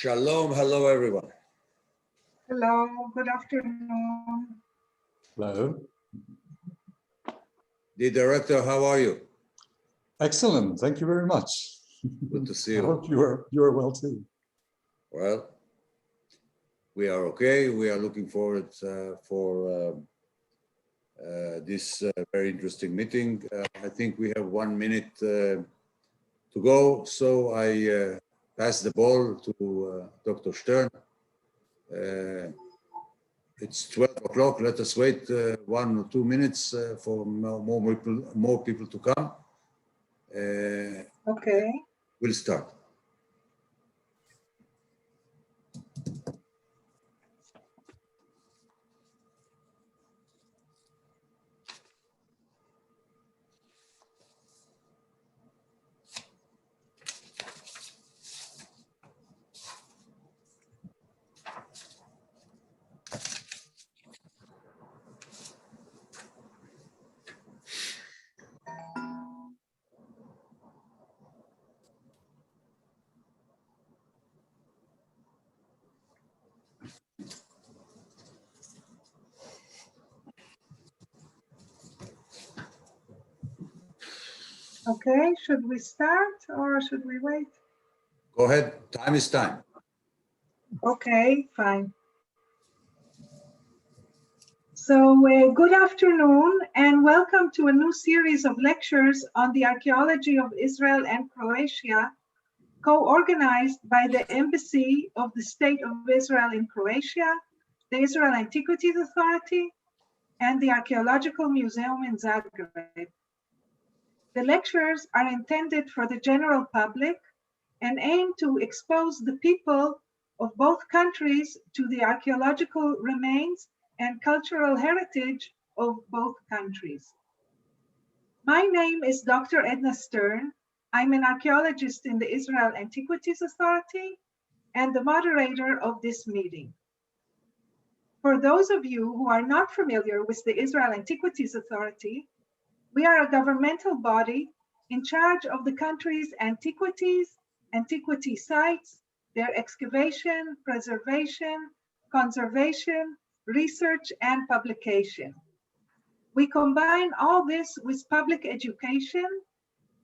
Shalom, hello everyone. Hello, good afternoon. Hello. The director, how are you? Excellent, thank you very much. Good to see I you. hope you are well too. Well, we are okay. We are looking forward for this very interesting meeting. I think we have 1 minute to go, so I pass the ball to Dr. Stern. It's 12 o'clock. Let us wait 1 or 2 minutes for more people to come. Okay. We'll start. Okay, should we start or should we wait? Go ahead. Time is time. Okay, fine. So good afternoon and welcome to a new series of lectures on the archaeology of Israel and Croatia, co-organized by the Embassy of the State of Israel in Croatia, the Israel Antiquities Authority, and the Archaeological Museum in Zagreb. The lectures are intended for the general public and aim to expose the people of both countries to the archaeological remains and cultural heritage of both countries. My name is Dr. Edna Stern. I'm an archaeologist in the Israel Antiquities Authority and the moderator of this meeting. For those of you who are not familiar with the Israel Antiquities Authority, we are a governmental body in charge of the country's antiquities, antiquity sites, their excavation, preservation, conservation, research, and publication. We combine all this with public education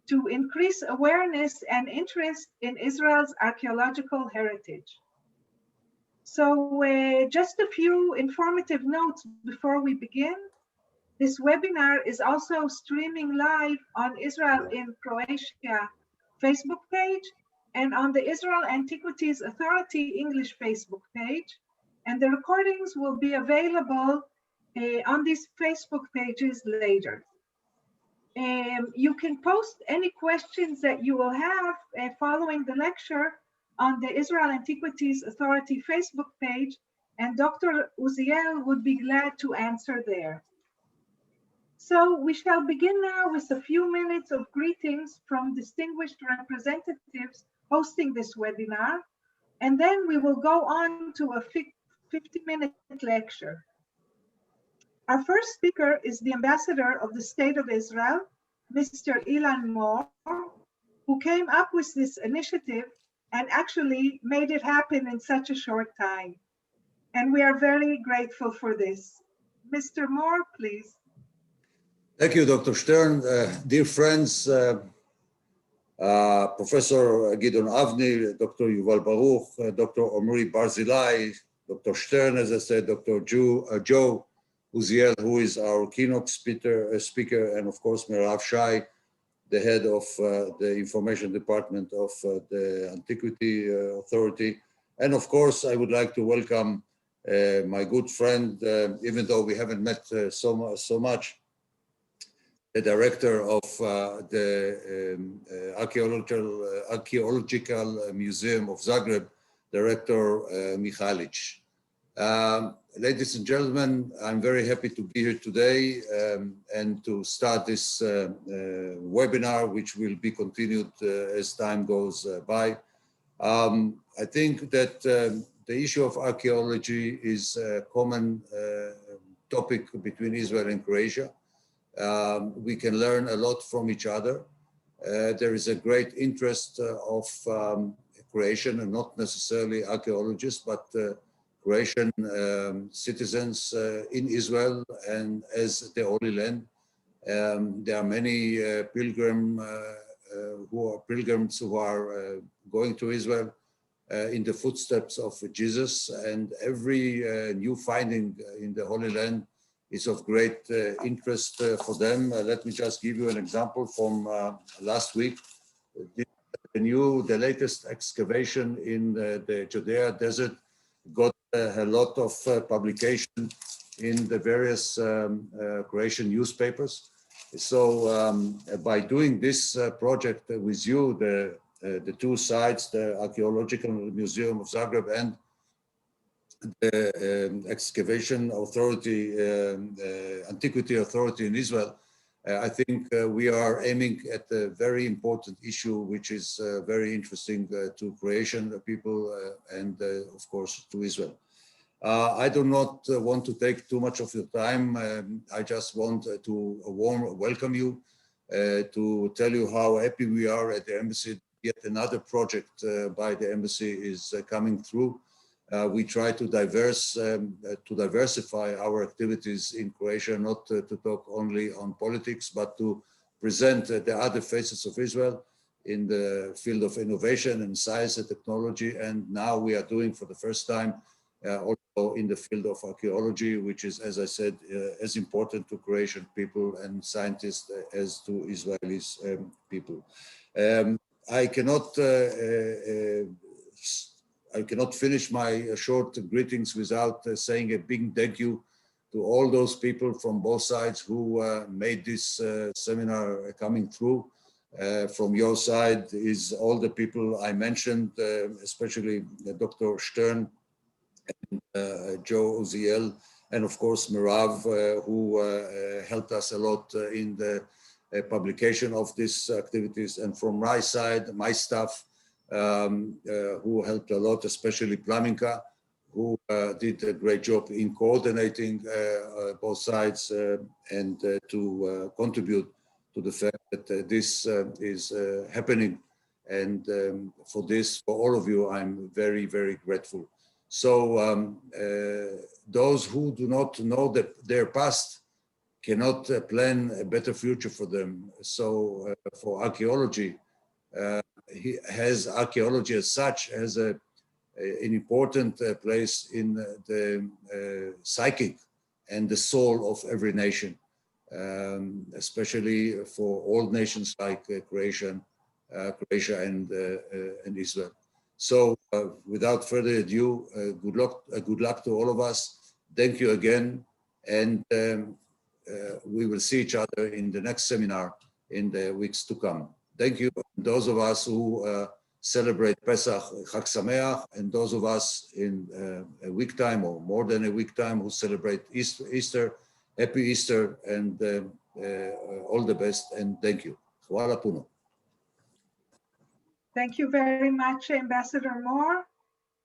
to increase awareness and interest in Israel's archaeological heritage. So just a few informative notes before we begin. This webinar is also streaming live on Israel in Croatia Facebook page and on the Israel Antiquities Authority English Facebook page. And the recordings will be available on these Facebook pages later. You can post any questions that you will have following the lecture on the Israel Antiquities Authority Facebook page, and Dr. Uziel would be glad to answer there. So we shall begin now with a few minutes of greetings from distinguished representatives hosting this webinar, and then we will go on to a 50-minute lecture. Our first speaker is the ambassador of the State of Israel, Mr. Ilan Mor, who came up with this initiative and actually made it happen in such a short time. And we are very grateful for this. Mr. Mor, please. Thank you, Dr. Stern. Dear friends, Professor Guidon Aveney, Dr. Yuval Baruch, Dr. Omri Barzilai, Dr. Stern, as I said, Dr. Joe Uziel, who is our keynote speaker, and of course, Merav Shai, the head of the information department of the Antiquity Authority. And of course, I would like to welcome my good friend, even though we haven't met so much, the director of the Archaeological Museum of Zagreb, Director Mihalic. Ladies and gentlemen, I'm very happy to be here today and to start this webinar, which will be continued as time goes by. I think that the issue of archaeology is a common topic between Israel and Croatia. We can learn a lot from each other. There is a great interest of Croatian and not necessarily archaeologists, but Croatian citizens in Israel and as the Holy Land. There are many pilgrims who are going to Israel in the footsteps of Jesus, and every new finding in the Holy Land is of great interest for them. Let me just give you an example from last week. The latest excavation in the Judea desert got a lot of publication in the various Croatian newspapers. So by doing this project with you, the two sites, the Archaeological Museum of Zagreb and the Excavation Authority, Antiquity Authority in Israel, I think we are aiming at a very important issue, which is very interesting to Croatian people and of course to Israel. I do not want to take too much of your time. I just want to warm welcome you, to tell you how happy we are at the embassy. Yet another project by the embassy is coming through. We try to diversify our activities in Croatia, not to talk only on politics, but to present the other faces of Israel in the field of innovation and science and technology. And now we are doing for the first time also in the field of archaeology, which is, as I said, as important to Croatian people and scientists as to Israeli people. I cannot finish my short greetings without saying a big thank you to all those people from both sides who made this seminar coming through. From your side is all the people I mentioned, especially Dr. Stern, and Joe Uziel, and of course Mirav, who helped us a lot in the publication of these activities. And from my side, my staff, who helped a lot, especially Plaminka, who did a great job in coordinating both sides and to contribute to the fact that this is happening. And for this, for all of you, I'm very, very grateful. So those who do not know their past cannot plan a better future for them. So for archaeology, archaeology as such has an important place in the psychic and the soul of every nation, especially for all nations like Croatia and Israel. So without further ado, good luck to all of us. Thank you again, and we will see each other in the next seminar in the weeks to come. Thank you. Those of us who celebrate Pesach, Chag Sameach, and those of us in a week time or more than a week time who celebrate Easter, Happy Easter, and all the best, and thank you. Hvala puno. Thank you very much, Ambassador Moore.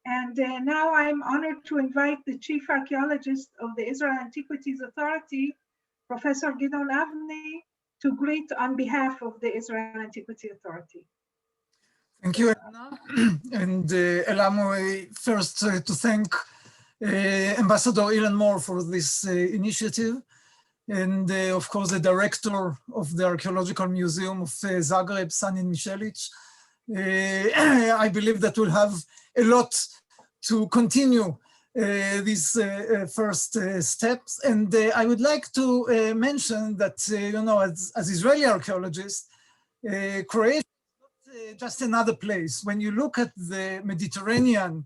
And now I'm honored to invite the Chief Archaeologist of the Israel Antiquities Authority, Professor Guidon Aveney, to greet on behalf of the Israel Antiquity Authority. Thank you, Anna. And allow me first to thank Ambassador Ilan Moore for this initiative, and of course the director of the Archaeological Museum of Zagreb, Sanin Mishelic. I believe that we'll have a lot to continue these first steps. And I would like to mention that, you know, as Israeli archaeologists, Croatia is not just another place. When you look at the Mediterranean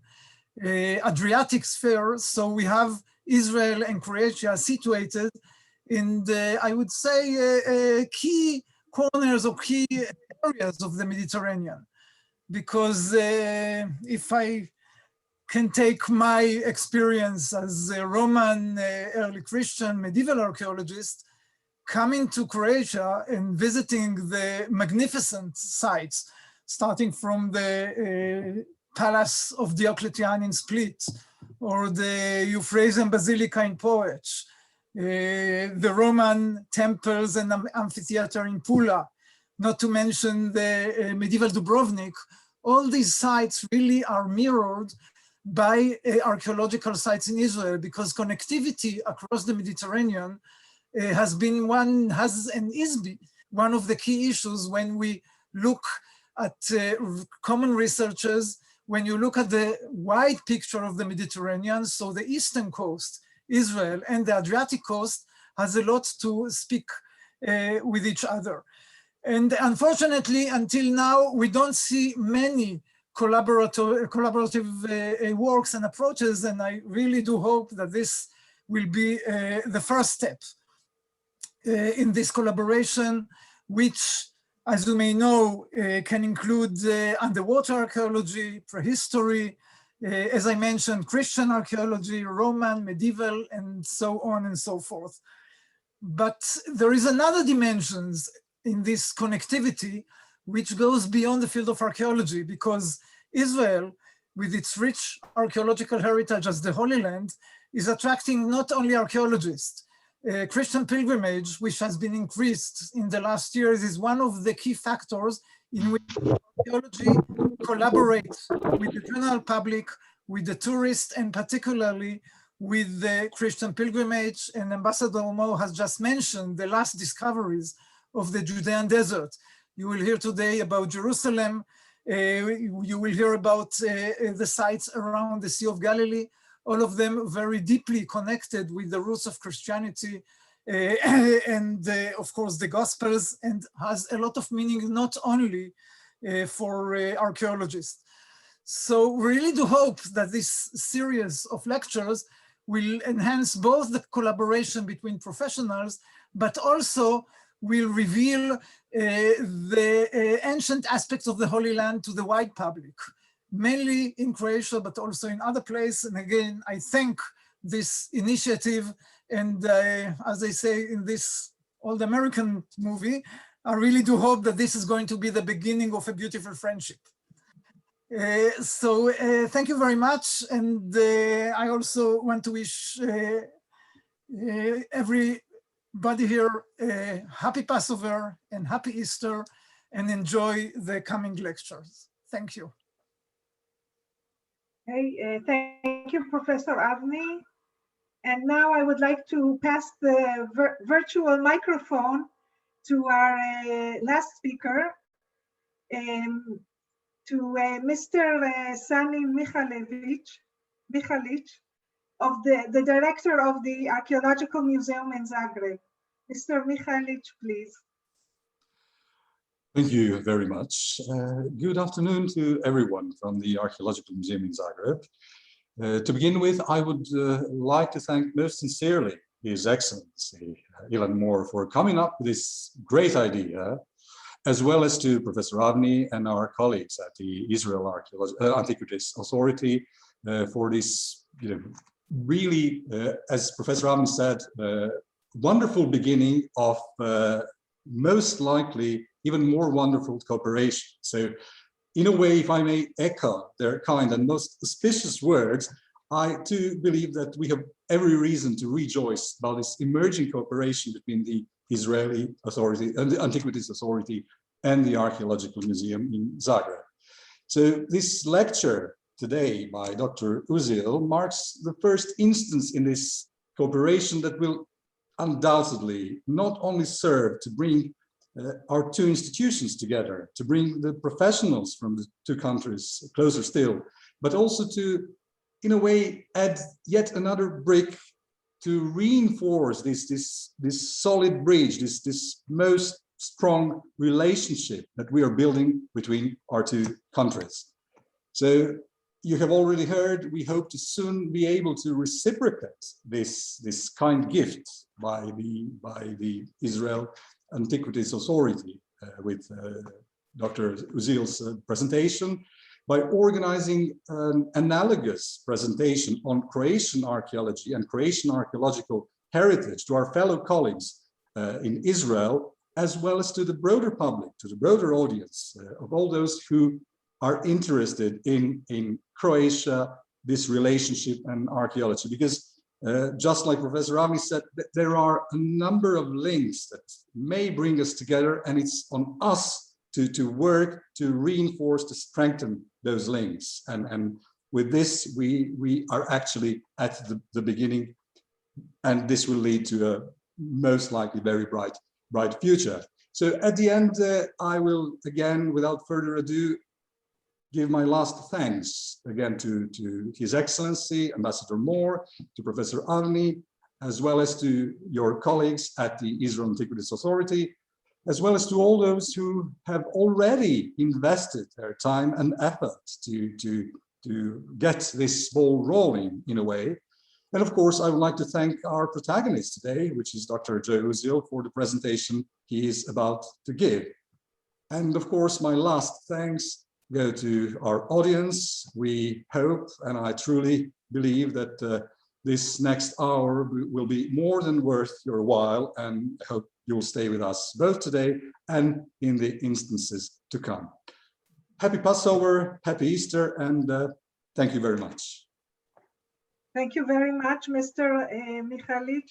Adriatic sphere, so we have Israel and Croatia situated in the, I would say, key corners or key areas of the Mediterranean. Because if I can take my experience as a Roman, early Christian, medieval archaeologist, coming to Croatia and visiting the magnificent sites, starting from the Palace of Diocletian in Split, or the Euphrasian Basilica in Poech, the Roman temples and amphitheater in Pula, not to mention the medieval Dubrovnik, all these sites really are mirrored by archaeological sites in Israel, because connectivity across the Mediterranean has been one of the key issues when we look at common researchers. When you look at the wide picture of the Mediterranean, so the eastern coast, Israel, and the Adriatic coast has a lot to speak with each other. And unfortunately, until now, we don't see many collaborative works and approaches, and I really do hope that this will be the first step in this collaboration, which, as you may know, can include underwater archaeology, prehistory, as I mentioned, Christian archaeology, Roman, medieval, and so on and so forth. But there is another dimensions in this connectivity, which goes beyond the field of archaeology, because Israel, with its rich archaeological heritage as the Holy Land, is attracting not only archaeologists. Christian pilgrimage, which has been increased in the last years, is one of the key factors in which archaeology collaborates with the general public, with the tourists, and particularly with the Christian pilgrimage. And Ambassador Mo has just mentioned the last discoveries of the Judean desert. You will hear today about Jerusalem. You will hear about the sites around the Sea of Galilee, all of them very deeply connected with the roots of Christianity and of course the Gospels, and has a lot of meaning not only for archaeologists. So we really do hope that this series of lectures will enhance both the collaboration between professionals, but also will reveal the ancient aspects of the Holy Land to the wide public, mainly in Croatia, but also in other places. And again, I thank this initiative. And as they say in this old American movie, I really do hope that this is going to be the beginning of a beautiful friendship. So thank you very much. And I also want to wish everybody here a happy Passover and happy Easter, and enjoy the coming lectures. Thank you. Okay, thank you, Professor Aveney. And now I would like to pass the virtual microphone to our last speaker, to Mr. Sani Michalic, of the director of the Archaeological Museum in Zagreb. Mr. Michalic, please. Thank you very much. Good afternoon to everyone from the Archaeological Museum in Zagreb. To begin with, I would like to thank most sincerely His Excellency Ilan Moore for coming up with this great idea, as well as to Professor Aveney and our colleagues at the Israel Antiquities Authority for this, really, as Professor Aveney said, wonderful beginning of most likely even more wonderful cooperation. So in a way, if I may echo their kind and most auspicious words, I too believe that we have every reason to rejoice about this emerging cooperation between the Israeli Authority and the Antiquities Authority and the Archaeological Museum in Zagreb. So this lecture today by Dr. Uziel marks the first instance in this cooperation that will undoubtedly not only serve to bring our two institutions together, to bring the professionals from the two countries closer still, but also to, in a way, add yet another brick to reinforce this solid bridge, this most strong relationship that we are building between our two countries. So you have already heard, we hope to soon be able to reciprocate this kind gift by the Israel Antiquities Authority with Dr. Uziel's presentation, by organizing an analogous presentation on Croatian archaeology and Croatian archaeological heritage to our fellow colleagues in Israel, as well as to the broader public, to the broader audience of all those who are interested in Croatia, this relationship and archaeology. Because just like Professor Aveney said, there are a number of links that may bring us together, and it's on us to work to reinforce, to strengthen those links. And with this, we are actually at the beginning, and this will lead to a most likely very bright future. So at the end, I will again, without further ado, give my last thanks again to His Excellency, Ambassador Moore, to Professor Aveney, as well as to your colleagues at the Israel Antiquities Authority, as well as to all those who have already invested their time and effort to get this ball rolling in a way. And of course, I would like to thank our protagonist today, which is Dr. Joe Uziel, for the presentation he is about to give. And of course, my last thanks go to our audience. We hope, and I truly believe that this next hour will be more than worth your while, and I hope you'll stay with us both today and in the instances to come. Happy Passover, happy Easter, and thank you very much. Thank you very much, Mr. Michalic.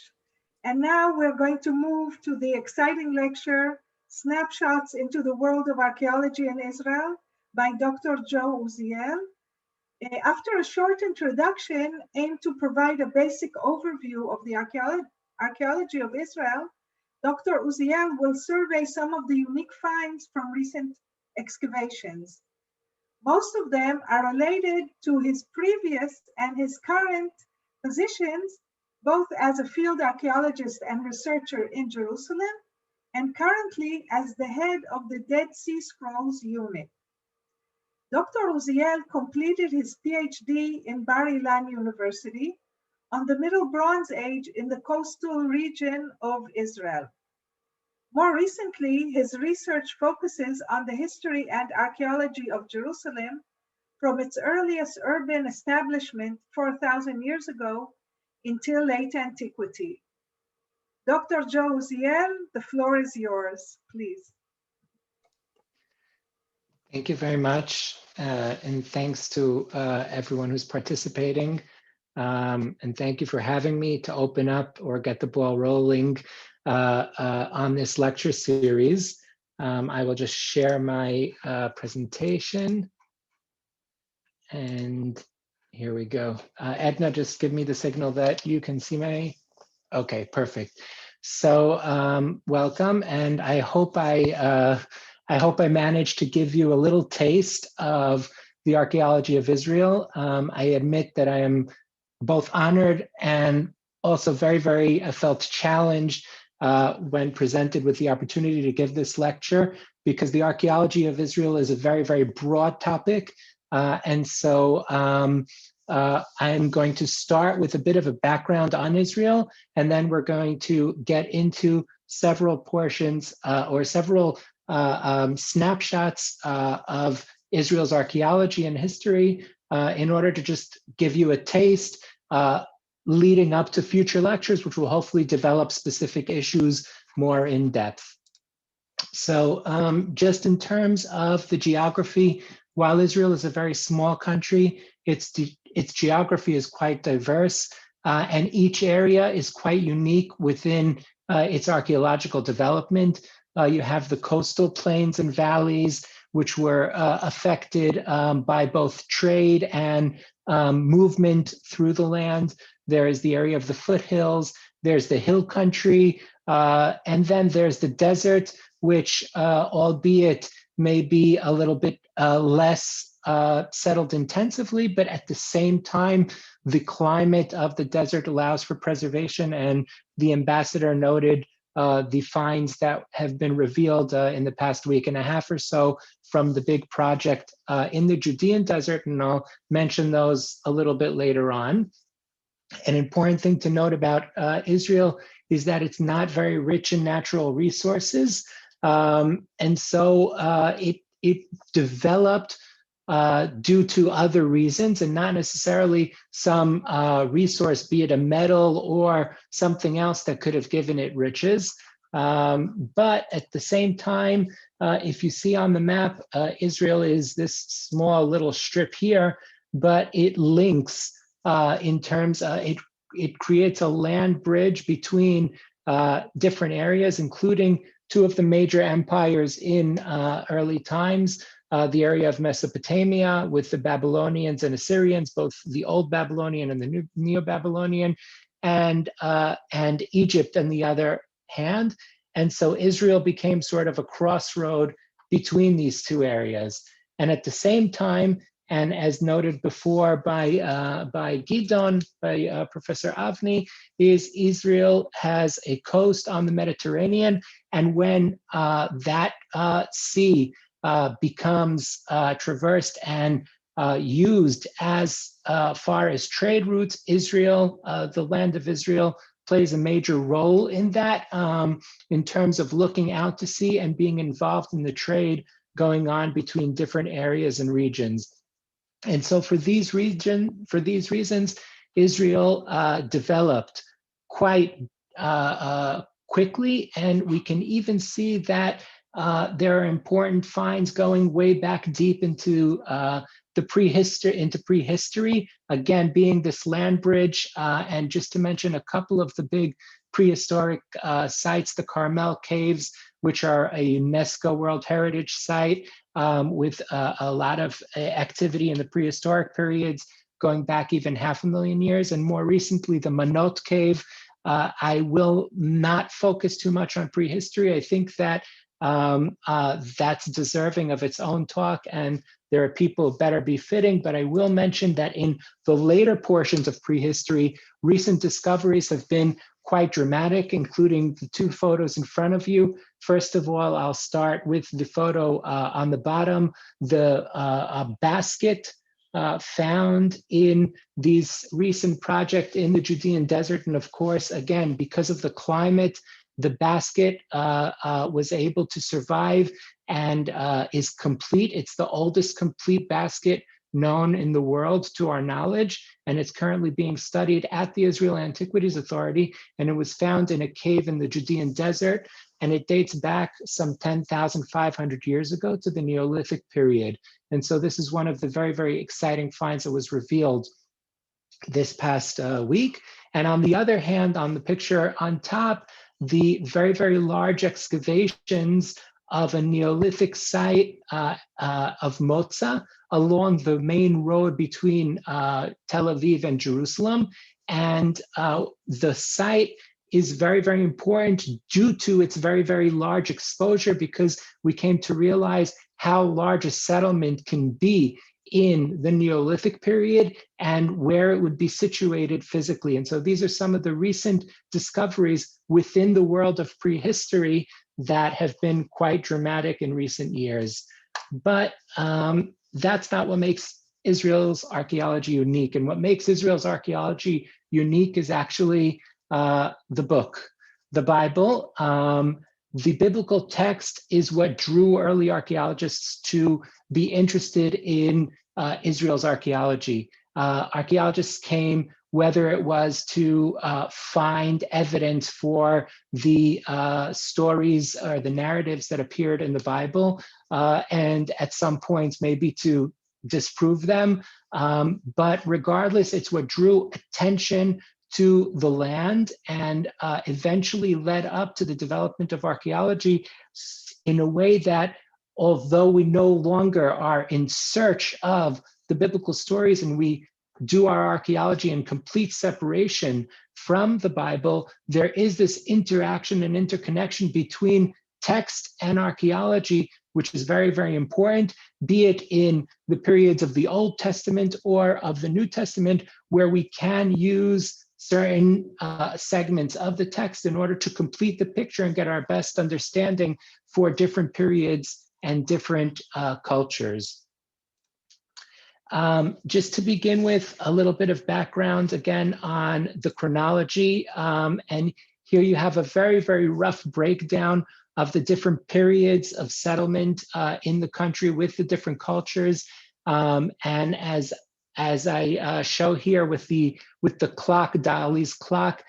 And now we're going to move to the exciting lecture, Snapshots into the World of Archaeology in Israel, by Dr. Joe Uziel. After a short introduction aimed to provide a basic overview of the archaeology of Israel, Dr. Uziel will survey some of the unique finds from recent excavations. Most of them are related to his previous and his current positions, both as a field archaeologist and researcher in Jerusalem, and currently as the head of the Dead Sea Scrolls unit. Dr. Uziel completed his PhD in Bar Ilan University on the Middle Bronze Age in the coastal region of Israel. More recently, his research focuses on the history and archaeology of Jerusalem from its earliest urban establishment 4,000 years ago until late antiquity. Dr. Joe Uziel, the floor is yours, please. Thank you very much, and thanks to everyone who's participating. And thank you for having me to open up or get the ball rolling on this lecture series. I will just share my presentation. And here we go. Edna, just give me the signal that you can see my, okay, perfect. So welcome, and I hope I managed to give you a little taste of the archaeology of Israel. I admit that I am both honored and also very felt challenged when presented with the opportunity to give this lecture, because the archaeology of Israel is a very broad topic. And so I'm going to start with a bit of a background on Israel, and then we're going to get into several portions or several snapshots of Israel's archaeology and history in order to just give you a taste leading up to future lectures, which will hopefully develop specific issues more in depth. So just in terms of the geography, while Israel is a very small country, its geography is quite diverse, and each area is quite unique within its archaeological development. You have the coastal plains and valleys, which were affected by both trade and movement through the land. There is the area of the foothills, there's the hill country, and then there's the desert, which albeit may be a little bit less settled intensively, but at the same time, the climate of the desert allows for preservation, and the ambassador noted the finds that have been revealed in the past week and a half or so from the big project in the Judean desert, and I'll mention those a little bit later on. An important thing to note about Israel is that it's not very rich in natural resources, and so it developed due to other reasons and not necessarily some resource, be it a metal or something else that could have given it riches. But at the same time, if you see on the map, Israel is this small little strip here, but it links in terms, it creates a land bridge between different areas, including two of the major empires in early times, the area of Mesopotamia with the Babylonians and Assyrians, both the Old Babylonian and the Neo-Babylonian, and Egypt on the other hand. And so Israel became sort of a crossroad between these two areas. And at the same time, and as noted before by Guidon, by Professor Aveney, is Israel has a coast on the Mediterranean. And when that sea becomes traversed and used as far as trade routes, Israel, the land of Israel, plays a major role in that in terms of looking out to sea and being involved in the trade going on between different areas and regions. And so for these reasons, Israel developed quite quickly, and we can even see that there are important finds going way back deep into prehistory, again, being this land bridge. And just to mention a couple of the big prehistoric sites, the Carmel Caves, which are a UNESCO World Heritage Site with a lot of activity in the prehistoric periods, going back even 500,000 years. And more recently, the Manot Cave. I will not focus too much on prehistory. I think that that's deserving of its own talk, and there are people better befitting, but I will mention that in the later portions of prehistory, recent discoveries have been quite dramatic, including the two photos in front of you. First of all, I'll start with the photo on the bottom, the basket found in these recent project in the Judean desert. And of course, again, because of the climate, the basket was able to survive and is complete. It's the oldest complete basket known in the world to our knowledge, and it's currently being studied at the Israel Antiquities Authority, and it was found in a cave in the Judean desert, and it dates back some 10,500 years ago to the Neolithic period. And so this is one of the very, very exciting finds that was revealed this past week. And on the other hand, on the picture on top, the very, very large excavations of a Neolithic site of Moza along the main road between Tel Aviv and Jerusalem. And the site is very, very important due to its very, very large exposure, because we came to realize how large a settlement can be in the Neolithic period and where it would be situated physically. And so these are some of the recent discoveries within the world of prehistory that have been quite dramatic in recent years. But that's not what makes Israel's archaeology unique. And what makes Israel's archaeology unique is actually the book, the Bible. The biblical text is what drew early archaeologists to be interested in Israel's archaeology. Archaeologists came, whether it was to find evidence for the stories or the narratives that appeared in the Bible, and at some points maybe to disprove them. But regardless, it's what drew attention to the land and eventually led up to the development of archaeology in a way that, although we no longer are in search of the biblical stories and we do our archaeology in complete separation from the Bible, there is this interaction and interconnection between text and archaeology, which is very, very important, be it in the periods of the Old Testament or of the New Testament, where we can use certain segments of the text in order to complete the picture and get our best understanding for different periods and different cultures. Just to begin with, a little bit of background again on the chronology. And here you have a very, very rough breakdown of the different periods of settlement in the country with the different cultures. And as I show here with the clock, Dali's clock,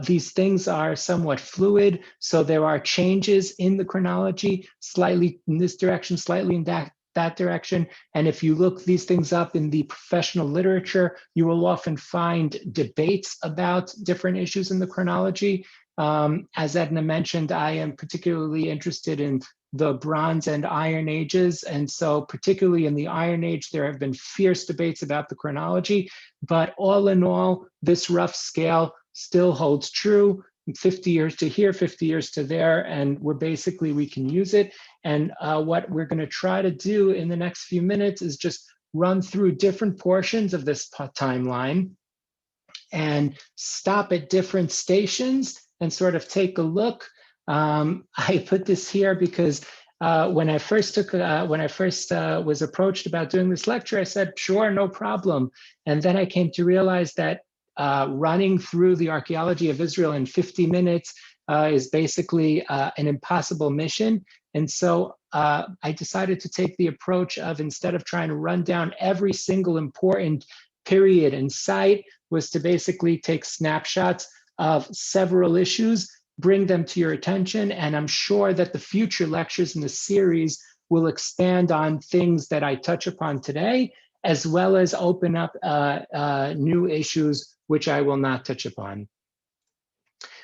these things are somewhat fluid. So there are changes in the chronology, slightly in this direction, slightly in that direction. And if you look these things up in the professional literature, you will often find debates about different issues in the chronology. As Edna mentioned, I am particularly interested in the Bronze and Iron Ages. And so particularly in the Iron Age, there have been fierce debates about the chronology, but all in all, this rough scale still holds true. 50 years to here, 50 years to there, and we can use it. And what we're going to try to do in the next few minutes is just run through different portions of this timeline and stop at different stations and sort of take a look. I put this here because when I first was approached about doing this lecture, I said, sure, no problem. And then I came to realize that running through the archaeology of Israel in 50 minutes is basically an impossible mission. And so I decided to take the approach of, instead of trying to run down every single important period and site, was to basically take snapshots of several issues, bring them to your attention. And I'm sure that the future lectures in the series will expand on things that I touch upon today, as well as open up new issues which I will not touch upon.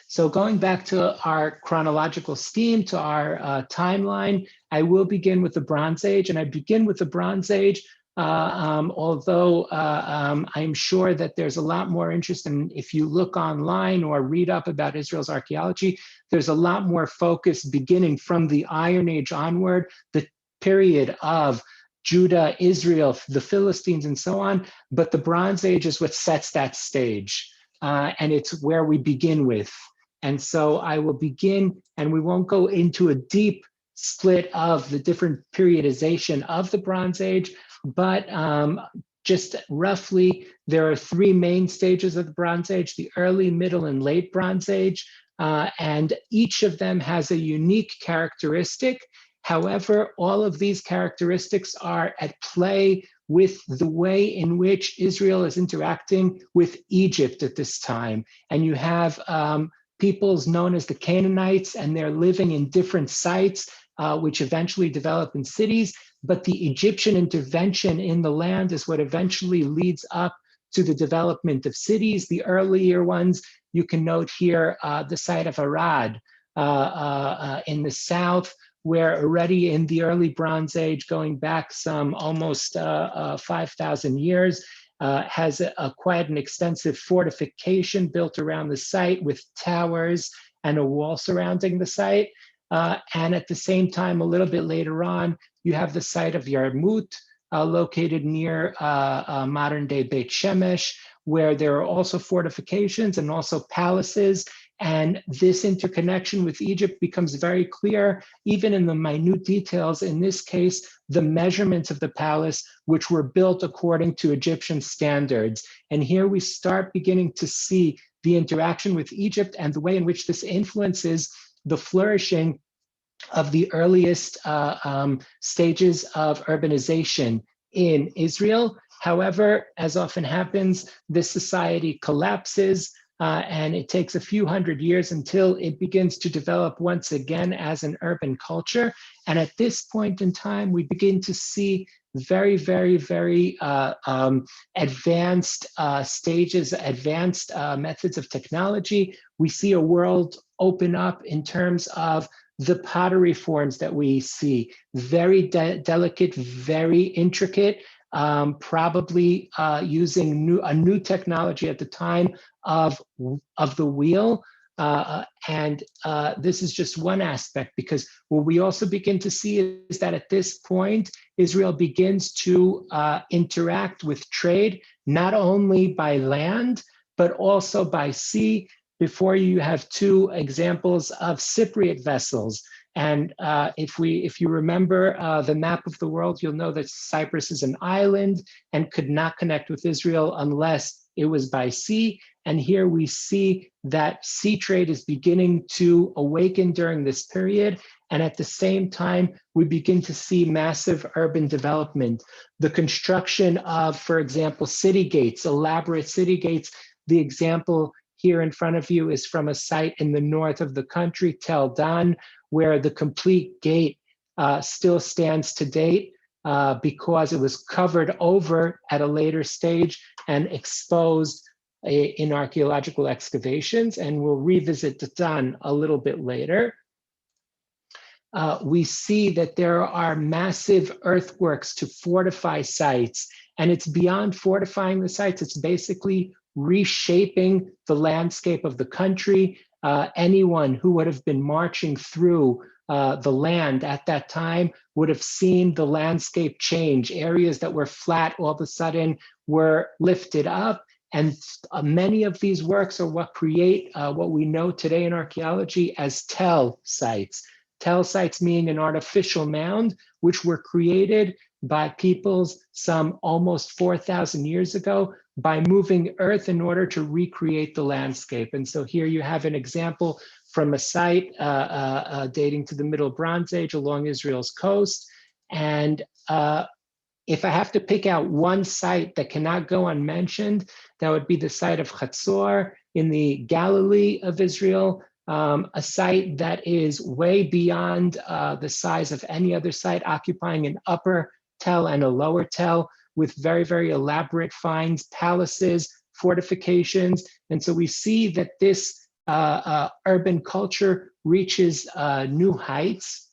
So going back to our chronological scheme, to our timeline, I will begin with the Bronze Age, and I begin with the Bronze Age, although I'm sure that there's a lot more interest in, if you look online or read up about Israel's archaeology, there's a lot more focus beginning from the Iron Age onward, the period of Judah, Israel, the Philistines, and so on. But the Bronze Age is what sets that stage, and it's where we begin with. And so I will begin, and we won't go into a deep split of the different periodization of the Bronze Age, but just roughly, there are three main stages of the Bronze Age: the early, middle, and late Bronze Age, and each of them has a unique characteristic. However, all of these characteristics are at play with the way in which Israel is interacting with Egypt at this time. And you have peoples known as the Canaanites, and they're living in different sites, which eventually develop in cities. But the Egyptian intervention in the land is what eventually leads up to the development of cities. The earlier ones, you can note here the site of Arad in the south, where already in the early Bronze Age, going back some almost 5,000 years, has quite an extensive fortification built around the site with towers and a wall surrounding the site. And at the same time, a little bit later on, you have the site of Yarmout, located near modern-day Beit Shemesh, where there are also fortifications and also palaces. And this interconnection with Egypt becomes very clear, even in the minute details. In this case, the measurements of the palace, which were built according to Egyptian standards. And here we start beginning to see the interaction with Egypt and the way in which this influences the flourishing of the earliest stages of urbanization in Israel. However, as often happens, this society collapses, and it takes a few hundred years until it begins to develop once again as an urban culture. And at this point in time, we begin to see very, very, very advanced stages, advanced methods of technology. We see a world open up in terms of the pottery forms that we see, very delicate, very intricate, probably using a new technology at the time of the wheel. And this is just one aspect, because what we also begin to see is that at this point, Israel begins to interact with trade, not only by land, but also by sea. Before you have two examples of Cypriot vessels. And if you remember the map of the world, you'll know that Cyprus is an island and could not connect with Israel unless it was by sea. And here we see that sea trade is beginning to awaken during this period. And at the same time, we begin to see massive urban development. The construction of, for example, city gates, elaborate city gates. The example here in front of you is from a site in the north of the country, Tel Dan, where the complete gate still stands to date because it was covered over at a later stage and exposed in archaeological excavations, and we'll revisit Datan a little bit later. We see that there are massive earthworks to fortify sites, and it's beyond fortifying the sites, it's basically reshaping the landscape of the country. Anyone who would have been marching through the land at that time would have seen the landscape change. Areas that were flat all of a sudden were lifted up, and many of these works are what create what we know today in archaeology as tell sites. Tell sites meaning an artificial mound, which were created by peoples some almost 4,000 years ago by moving earth in order to recreate the landscape. And so here you have an example from a site dating to the Middle Bronze Age along Israel's coast. And if I have to pick out one site that cannot go unmentioned, that would be the site of Chatzor in the Galilee of Israel. A site that is way beyond the size of any other site, occupying an upper tell and a lower tell with very, very elaborate finds, palaces, fortifications. And so we see that this urban culture reaches new heights.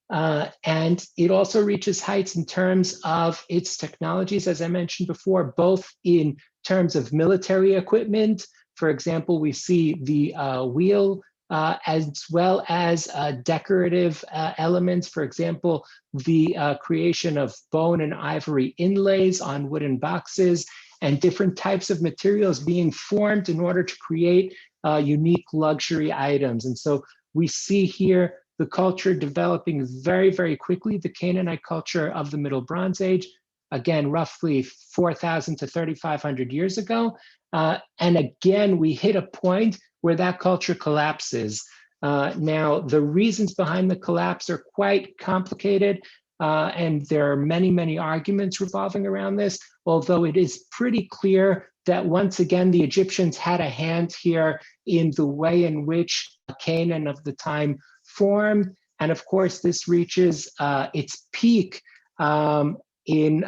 And it also reaches heights in terms of its technologies, as I mentioned before, both in terms of military equipment. For example, we see the wheel as well as decorative elements. For example, the creation of bone and ivory inlays on wooden boxes and different types of materials being formed in order to create unique luxury items. And so we see here the culture developing very, very quickly, the Canaanite culture of the Middle Bronze Age, again, roughly 4,000 to 3,500 years ago. And again, we hit a point where that culture collapses. Now, the reasons behind the collapse are quite complicated, and there are many, many arguments revolving around this, although it is pretty clear that once again, the Egyptians had a hand here in the way in which Canaan of the time formed. And of course, this reaches its peak in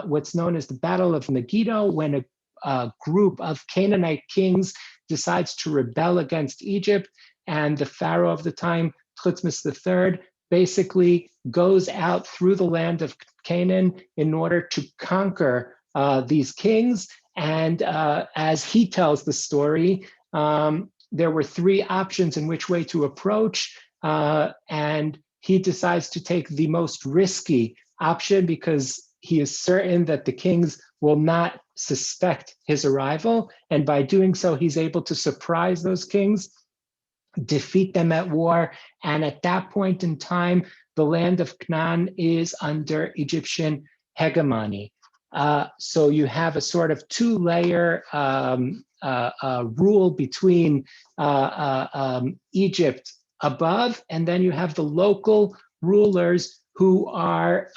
what's known as the Battle of Megiddo, when a group of Canaanite kings decides to rebel against Egypt, and the pharaoh of the time, Thutmose III, basically goes out through the land of Canaan in order to conquer these kings. And as he tells the story, there were three options in which way to approach, and he decides to take the most risky option because he is certain that the kings will not suspect his arrival. And by doing so, he's able to surprise those kings, defeat them at war. And at that point in time, the land of Canaan is under Egyptian hegemony. So you have a sort of two-layer rule between Egypt above, and then you have the local rulers who are,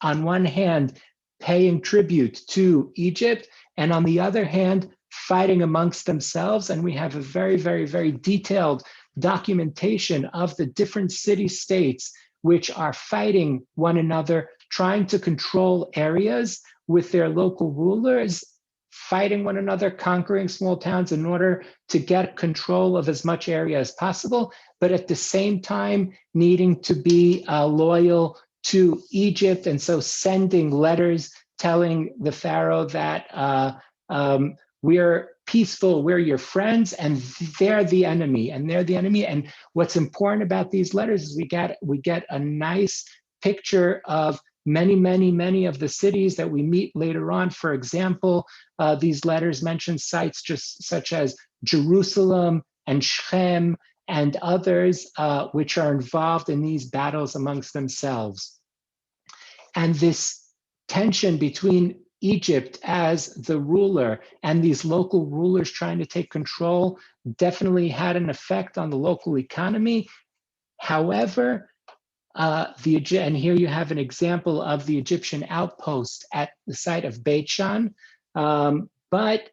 on one hand, paying tribute to Egypt, and on the other hand, fighting amongst themselves. And we have a very, very, very detailed documentation of the different city-states which are fighting one another, trying to control areas with their local rulers, fighting one another, conquering small towns in order to get control of as much area as possible, but at the same time needing to be loyal to Egypt. And so sending letters telling the pharaoh that we're peaceful, we're your friends, and they're the enemy, and they're the enemy. And what's important about these letters is we get a nice picture of many, many, many of the cities that we meet later on. For example, these letters mention sites just such as Jerusalem and Shechem and others which are involved in these battles amongst themselves. And this tension between Egypt as the ruler and these local rulers trying to take control definitely had an effect on the local economy. However, and here you have an example of the Egyptian outpost at the site of Beit Shan. But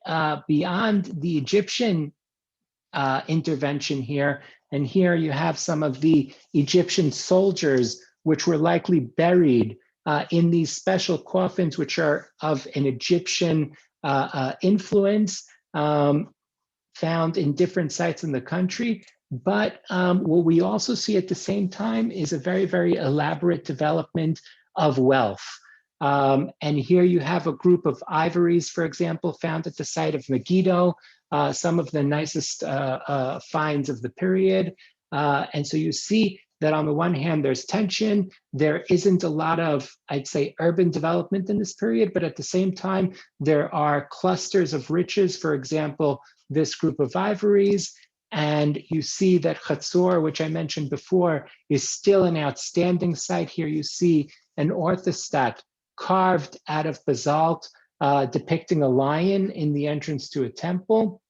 beyond the Egyptian intervention here, and here you have some of the Egyptian soldiers which were likely buried in these special coffins, which are of an Egyptian influence found in different sites in the country. But what we also see at the same time is a very, very elaborate development of wealth. And here you have a group of ivories, for example, found at the site of Megiddo, some of the nicest finds of the period. And so you see that on the one hand, there's tension. There isn't a lot of, I'd say, urban development in this period, but at the same time, there are clusters of riches, for example, this group of ivories. And you see that Chatzor, which I mentioned before, is still an outstanding site. Here you see an orthostat carved out of basalt, depicting a lion in the entrance to a temple.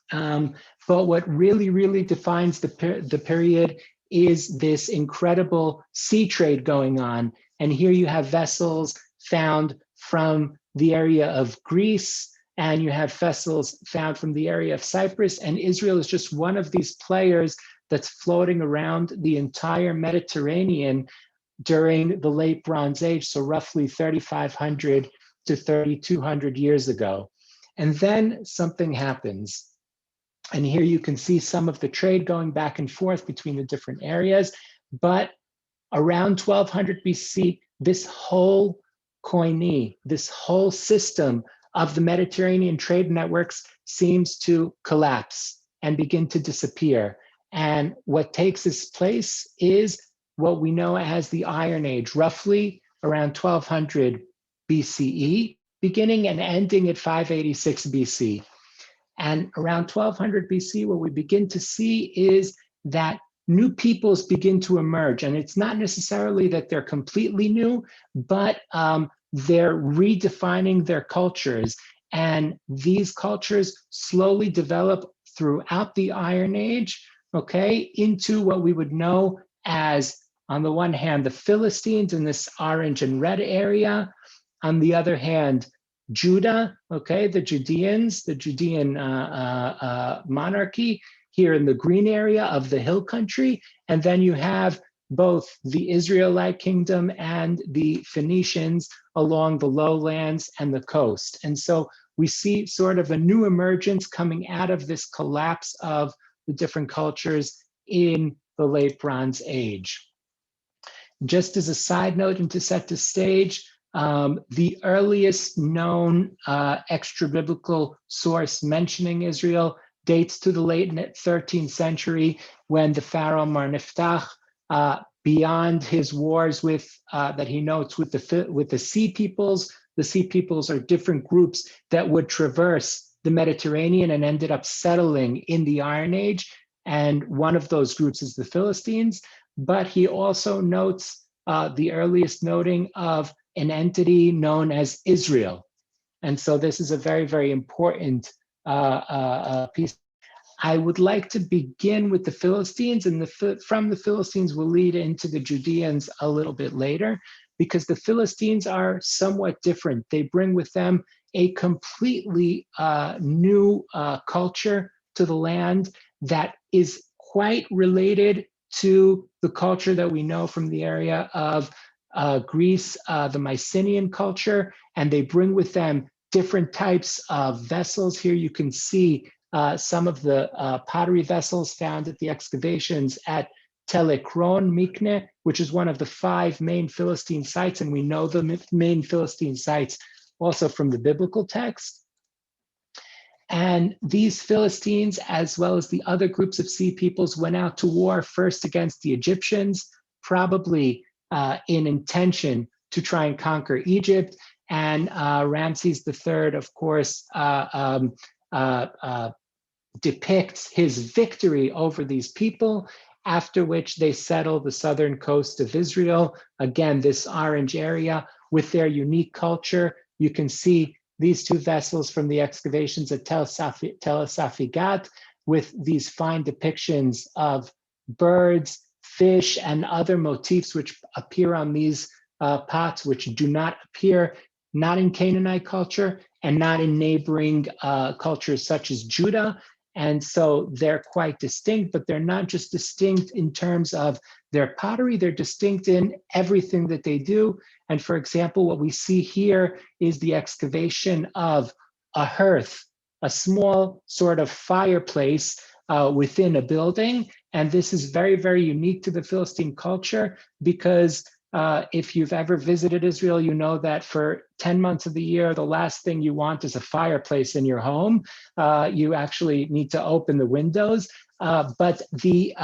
But what really, really defines the period is this incredible sea trade going on. And here you have vessels found from the area of Greece, and you have vessels found from the area of Cyprus. And Israel is just one of these players that's floating around the entire Mediterranean during the late Bronze Age, so roughly 3,500 to 3,200 years ago. And then something happens. And here you can see some of the trade going back and forth between the different areas. But around 1200 BC, this whole koine, this whole system of the Mediterranean trade networks seems to collapse and begin to disappear. And what takes its place is what we know as the Iron Age, roughly around 1200 BCE, beginning and ending at 586 BC. And around 1200 BC, what we begin to see is that new peoples begin to emerge. And it's not necessarily that they're completely new, but they're redefining their cultures. And these cultures slowly develop throughout the Iron Age, okay, into what we would know as, on the one hand, the Philistines in this orange and red area. On the other hand, Judah, okay, the Judeans, the Judean monarchy here in the green area of the hill country. And then you have both the Israelite kingdom and the Phoenicians along the lowlands and the coast. And so we see sort of a new emergence coming out of this collapse of the different cultures in the late Bronze Age. Just as a side note and to set the stage, the earliest known extra-biblical source mentioning Israel dates to the late 13th century when the pharaoh Mar-Niftach, beyond his wars with that he notes with the Sea Peoples. The Sea Peoples are different groups that would traverse the Mediterranean and ended up settling in the Iron Age. And one of those groups is the Philistines. But he also notes the earliest noting of an entity known as Israel. And so this is a very, very important piece. I would like to begin with the Philistines, and from the Philistines we'll lead into the Judeans a little bit later, because the Philistines are somewhat different. They bring with them a completely new culture to the land that is quite related to the culture that we know from the area of Greece, the Mycenaean culture, and they bring with them different types of vessels. Here you can see some of the pottery vessels found at the excavations at Tel Ekron, Mikne, which is one of the 5 main Philistine sites, and we know the main Philistine sites also from the biblical text. And these Philistines, as well as the other groups of Sea Peoples, went out to war first against the Egyptians, probably in intention to try and conquer Egypt. And Ramses III, of course, depicts his victory over these people, after which they settle the southern coast of Israel. Again, this orange area with their unique culture. You can see these 2 vessels from the excavations at Tel Safigat with these fine depictions of birds, fish, and other motifs which appear on these pots, which do not appear not in Canaanite culture and not in neighboring cultures such as Judah. And so they're quite distinct, but they're not just distinct in terms of their pottery. They're distinct in everything that they do. And for example, what we see here is the excavation of a hearth, a small sort of fireplace within a building. And this is very, very unique to the Philistine culture, because if you've ever visited Israel, you know that for 10 months of the year, the last thing you want is a fireplace in your home. You actually need to open the windows. But the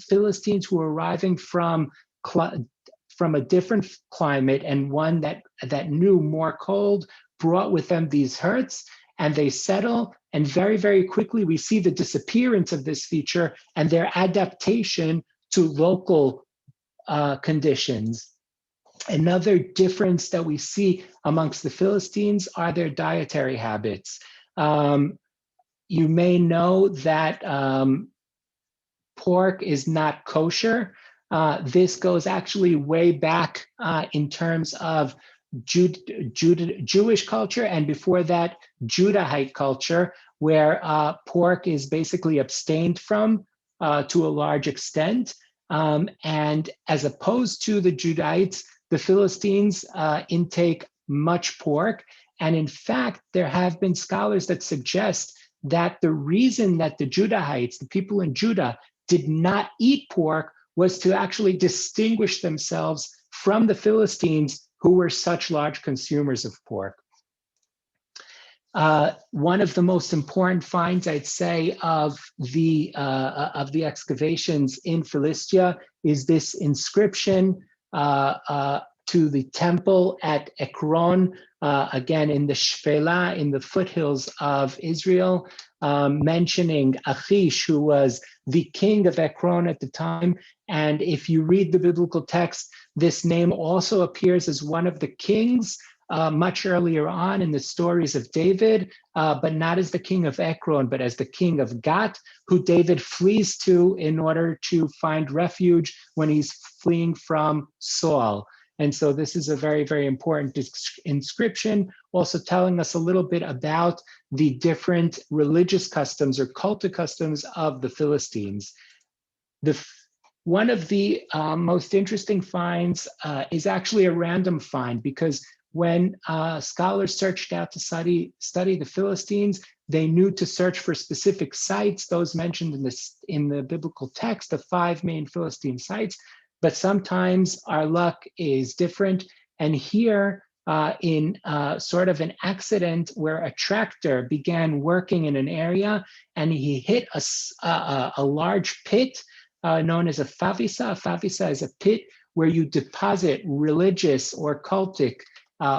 Philistines who were arriving from a different climate, and one that knew more cold, brought with them these hearths, and they settle. And very, very quickly, we see the disappearance of this feature and their adaptation to local conditions. Another difference that we see amongst the Philistines are their dietary habits. You may know that pork is not kosher. This goes actually way back in terms of Jewish culture, and before that, Judahite culture, where pork is basically abstained from to a large extent. And as opposed to the Judahites, the Philistines intake much pork. And in fact, there have been scholars that suggest that the reason that the Judahites, the people in Judah, did not eat pork was to actually distinguish themselves from the Philistines, who were such large consumers of pork. One of the most important finds, I'd say, of the excavations in Philistia is this inscription to the temple at Ekron, again in the Shfela, in the foothills of Israel, mentioning Achish, who was the king of Ekron at the time. And if you read the biblical text, this name also appears as one of the kings much earlier on in the stories of David, but not as the king of Ekron, but as the king of Gat, who David flees to in order to find refuge when he's fleeing from Saul. And so this is a very, very important inscription, also telling us a little bit about the different religious customs or cultic customs of the Philistines. One of the most interesting finds is actually a random find, because when scholars searched out to study the Philistines, they knew to search for specific sites, those mentioned in the biblical text, the 5 main Philistine sites. But sometimes our luck is different. And here, in sort of an accident where a tractor began working in an area and he hit a large pit known as a favisa. A favisa is a pit where you deposit religious or cultic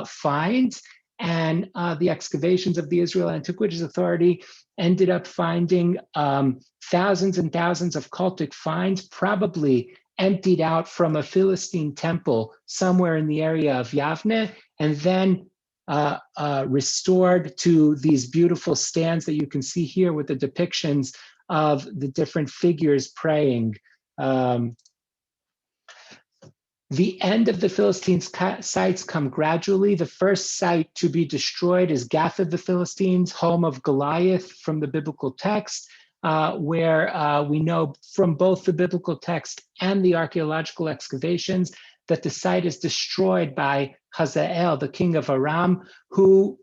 finds. And the excavations of the Israel Antiquities Authority ended up finding thousands and thousands of cultic finds, probably emptied out from a Philistine temple somewhere in the area of Yavne, and then restored to these beautiful stands that you can see here with the depictions of the different figures praying. The end of the Philistine sites come gradually. The first site to be destroyed is Gath of the Philistines, home of Goliath from the biblical text, where we know from both the biblical text and the archaeological excavations that the site is destroyed by Hazael, the king of Aram, who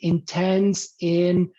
intends in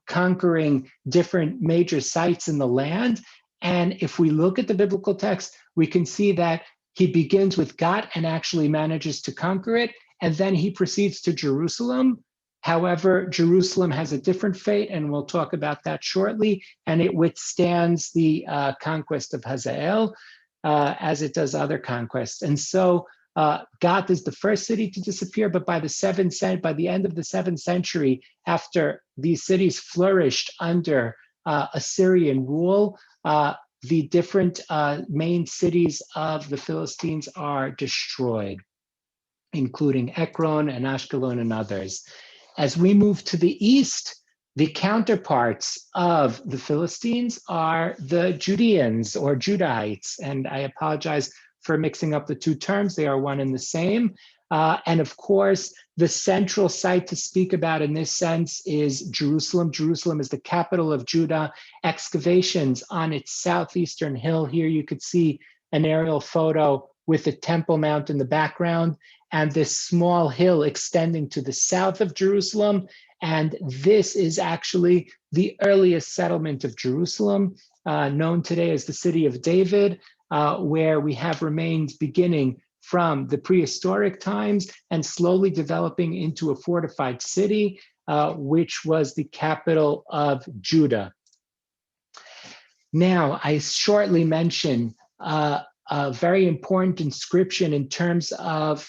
conquering different major sites in the land. And if we look at the biblical text, we can see that he begins with Gat and actually manages to conquer it, and then he proceeds to Jerusalem. However, Jerusalem has a different fate, and we'll talk about that shortly, and it withstands the conquest of Hazael, as it does other conquests. And so Gat is the first city to disappear, but by the end of the 7th century, after these cities flourished under Assyrian rule, the different main cities of the Philistines are destroyed, including Ekron and Ashkelon and others. As we move to the east, the counterparts of the Philistines are the Judeans or Judahites. And I apologize for mixing up the two terms. They are one and the same. And of course, the central site to speak about in this sense is Jerusalem. Jerusalem is the capital of Judah. Excavations on its southeastern hill. Here you could see an aerial photo with the Temple Mount in the background and this small hill extending to the south of Jerusalem. And this is actually the earliest settlement of Jerusalem, known today as the City of David, where we have remains beginning from the prehistoric times and slowly developing into a fortified city, which was the capital of Judah. Now, I shortly mention a very important inscription in terms of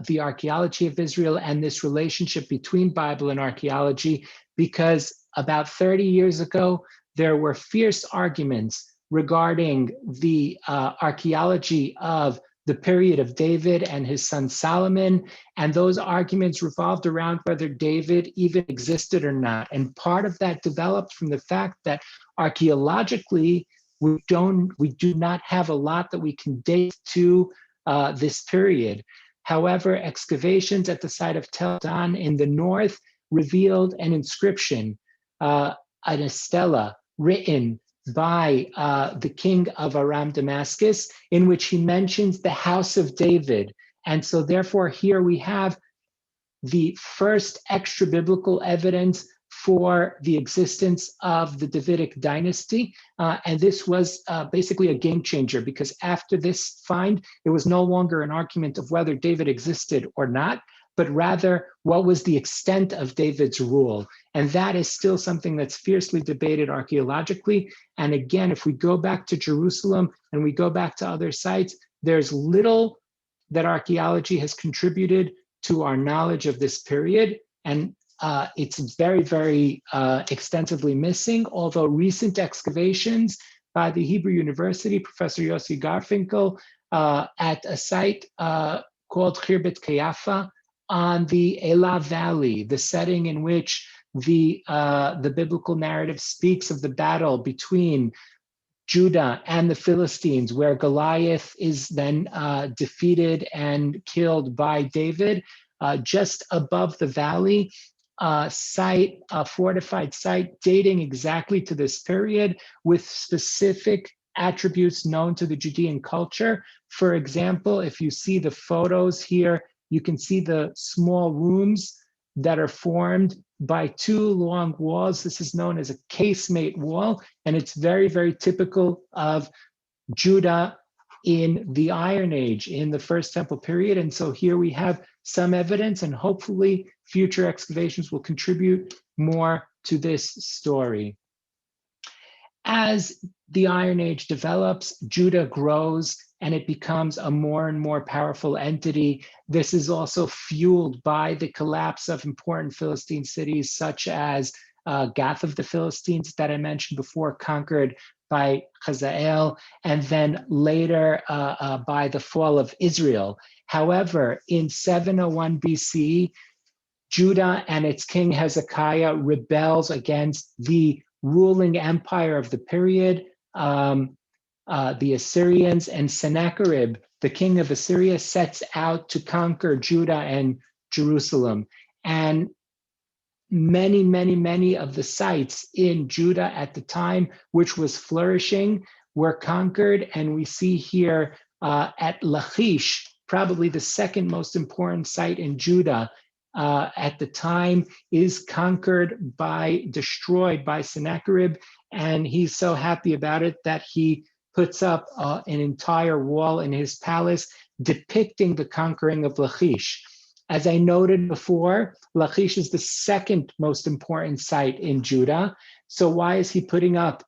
the archaeology of Israel and this relationship between Bible and archaeology, because about 30 years ago, there were fierce arguments regarding the archaeology of the period of David and his son Solomon, and those arguments revolved around whether David even existed or not. And part of that developed from the fact that archaeologically, we do not have a lot that we can date to this period. However, excavations at the site of Tel Dan in the north revealed an inscription, a stela written by the king of Aram Damascus, in which he mentions the house of David. And so therefore here we have the first extra biblical evidence for the existence of the Davidic dynasty. And this was basically a game changer, because after this find, it was no longer an argument of whether David existed or not, but rather what was the extent of David's rule. And that is still something that's fiercely debated archaeologically. And again, if we go back to Jerusalem and we go back to other sites, there's little that archaeology has contributed to our knowledge of this period. And it's very, very extensively missing, although recent excavations by the Hebrew University, Professor Yossi Garfinkel, at a site called Khirbet Kayafa on the Elah Valley, the setting in which the biblical narrative speaks of the battle between Judah and the Philistines, where Goliath is then defeated and killed by David. Just above the valley, a fortified site dating exactly to this period with specific attributes known to the Judean culture. For example, if you see the photos here, you can see the small rooms that are formed by two long walls. This is known as a casemate wall, and it's very, very typical of Judah in the Iron Age, in the First Temple period. And so here we have some evidence, and hopefully future excavations will contribute more to this story. As the Iron Age develops, Judah grows and it becomes a more and more powerful entity. This is also fueled by the collapse of important Philistine cities, such as Gath of the Philistines that I mentioned before, conquered by Hazael, and then later by the fall of Israel. However, in 701 BC, Judah and its king Hezekiah rebels against the ruling empire of the period, the Assyrians, and Sennacherib, the king of Assyria, sets out to conquer Judah and Jerusalem. And many, many, many of the sites in Judah at the time, which was flourishing, were conquered. And we see here at Lachish, probably the second most important site in Judah at the time, is destroyed by Sennacherib. And he's so happy about it that he puts up an entire wall in his palace depicting the conquering of Lachish. As I noted before, Lachish is the second most important site in Judah. So why is he putting up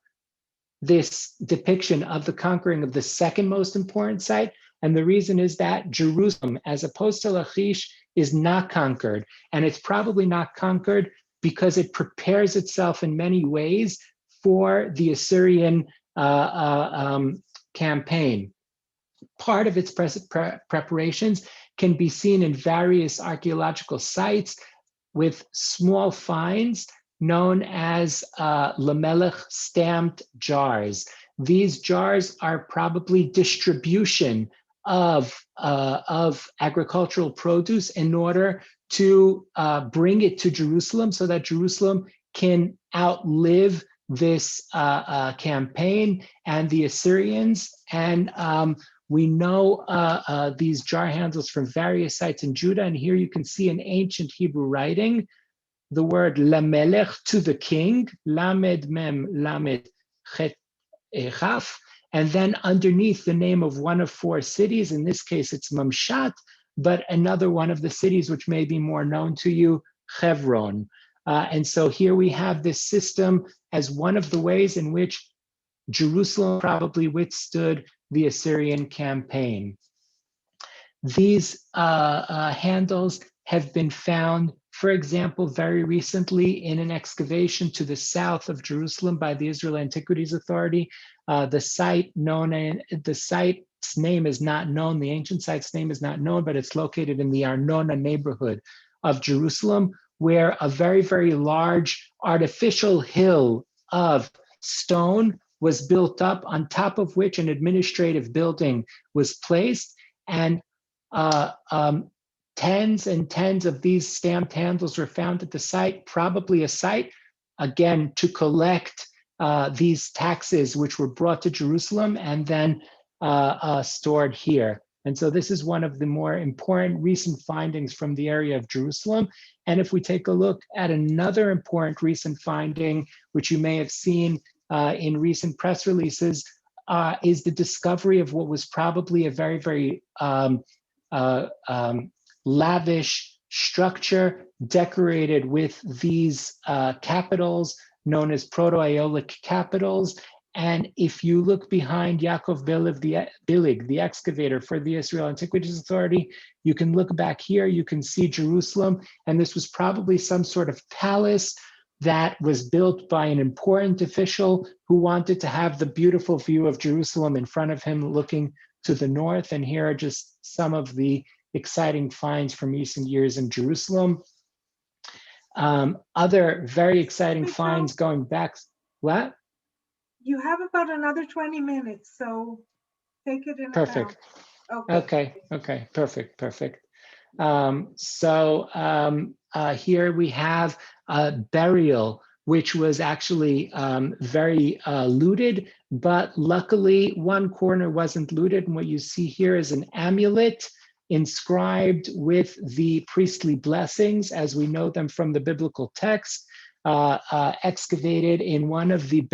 this depiction of the conquering of the second most important site? And the reason is that Jerusalem, as opposed to Lachish, is not conquered. And it's probably not conquered because it prepares itself in many ways for the Assyrian campaign. Part of its preparations can be seen in various archaeological sites with small finds known as Lamelech stamped jars. These jars are probably distribution of agricultural produce in order to bring it to Jerusalem so that Jerusalem can outlive this campaign and the Assyrians. And we know these jar handles from various sites in Judah. And here you can see in ancient Hebrew writing, the word lamelech, to the king, lamed mem lamed chet chaf, and then underneath the name of one of 4 cities. In this case, it's Mamshat, but another one of the cities which may be more known to you, Hebron. And so here we have this system as one of the ways in which Jerusalem probably withstood the Assyrian campaign. These handles have been found, for example, very recently in an excavation to the south of Jerusalem by the Israel Antiquities Authority. The site's name is not known, the ancient site's name is not known, but it's located in the Arnona neighborhood of Jerusalem, where a very, very large artificial hill of stone was built up, on top of which an administrative building was placed. And tens and tens of these stamped handles were found at the site, probably a site, again, to collect these taxes which were brought to Jerusalem and then stored here. And so this is one of the more important recent findings from the area of Jerusalem. And if we take a look at another important recent finding, which you may have seen in recent press releases, is the discovery of what was probably a very, very lavish structure decorated with these capitals known as Proto-Iolic Capitals. And if you look behind Yaakov Bilig, the excavator for the Israel Antiquities Authority, you can look back here, you can see Jerusalem, and this was probably some sort of palace that was built by an important official who wanted to have the beautiful view of Jerusalem in front of him looking to the north. And here are just some of the exciting finds from recent years in Jerusalem. Other very exciting finds going back, what? You have about another 20 minutes, so take it in. Perfect. Okay, perfect. Here we have a burial, which was actually very looted, but luckily one corner wasn't looted. And what you see here is an amulet inscribed with the priestly blessings, as we know them from the biblical text, excavated in one of the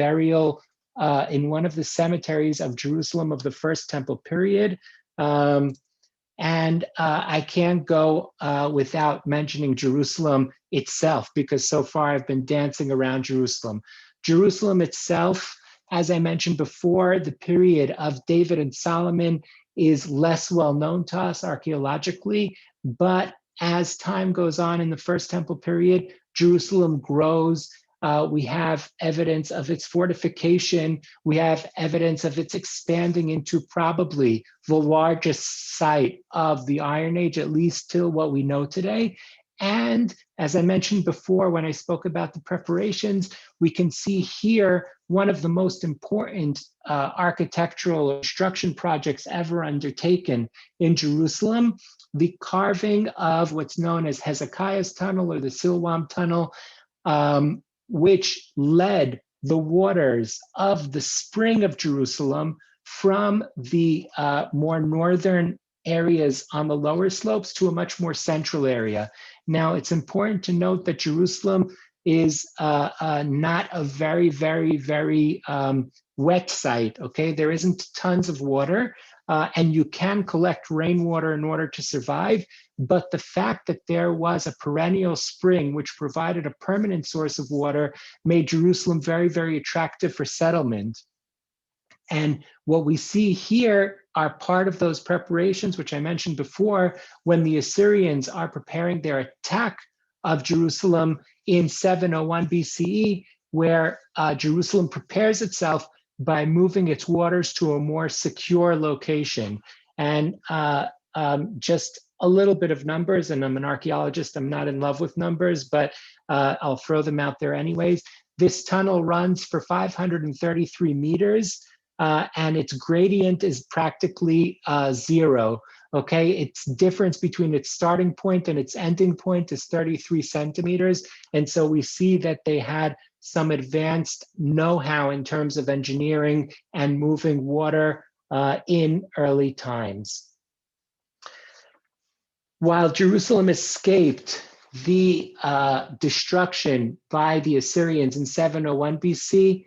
in one of the cemeteries of Jerusalem of the First Temple period. I can't go without mentioning Jerusalem itself, because so far I've been dancing around Jerusalem. Jerusalem itself, as I mentioned before, the period of David and Solomon is less well known to us archaeologically, but as time goes on in the First Temple period, Jerusalem grows. We have evidence of its fortification. We have evidence of its expanding into probably the largest site of the Iron Age, at least till what we know today. And as I mentioned before, when I spoke about the preparations, we can see here one of the most important architectural construction projects ever undertaken in Jerusalem, the carving of what's known as Hezekiah's Tunnel or the Silwam Tunnel, which led the waters of the spring of Jerusalem from the more northern areas on the lower slopes to a much more central area. Now, it's important to note that Jerusalem is not a very, very, very wet site, okay? There isn't tons of water, and you can collect rainwater in order to survive, but the fact that there was a perennial spring which provided a permanent source of water made Jerusalem very, very attractive for settlement. And what we see here are part of those preparations, which I mentioned before, when the Assyrians are preparing their attack of Jerusalem in 701 BCE, where Jerusalem prepares itself by moving its waters to a more secure location. And just a little bit of numbers, and I'm an archaeologist, I'm not in love with numbers, but I'll throw them out there anyways. This tunnel runs for 533 meters, and its gradient is practically zero. Okay, its difference between its starting point and its ending point is 33 centimeters. And so we see that they had some advanced know-how in terms of engineering and moving water in early times. While Jerusalem escaped the destruction by the Assyrians in 701 BC,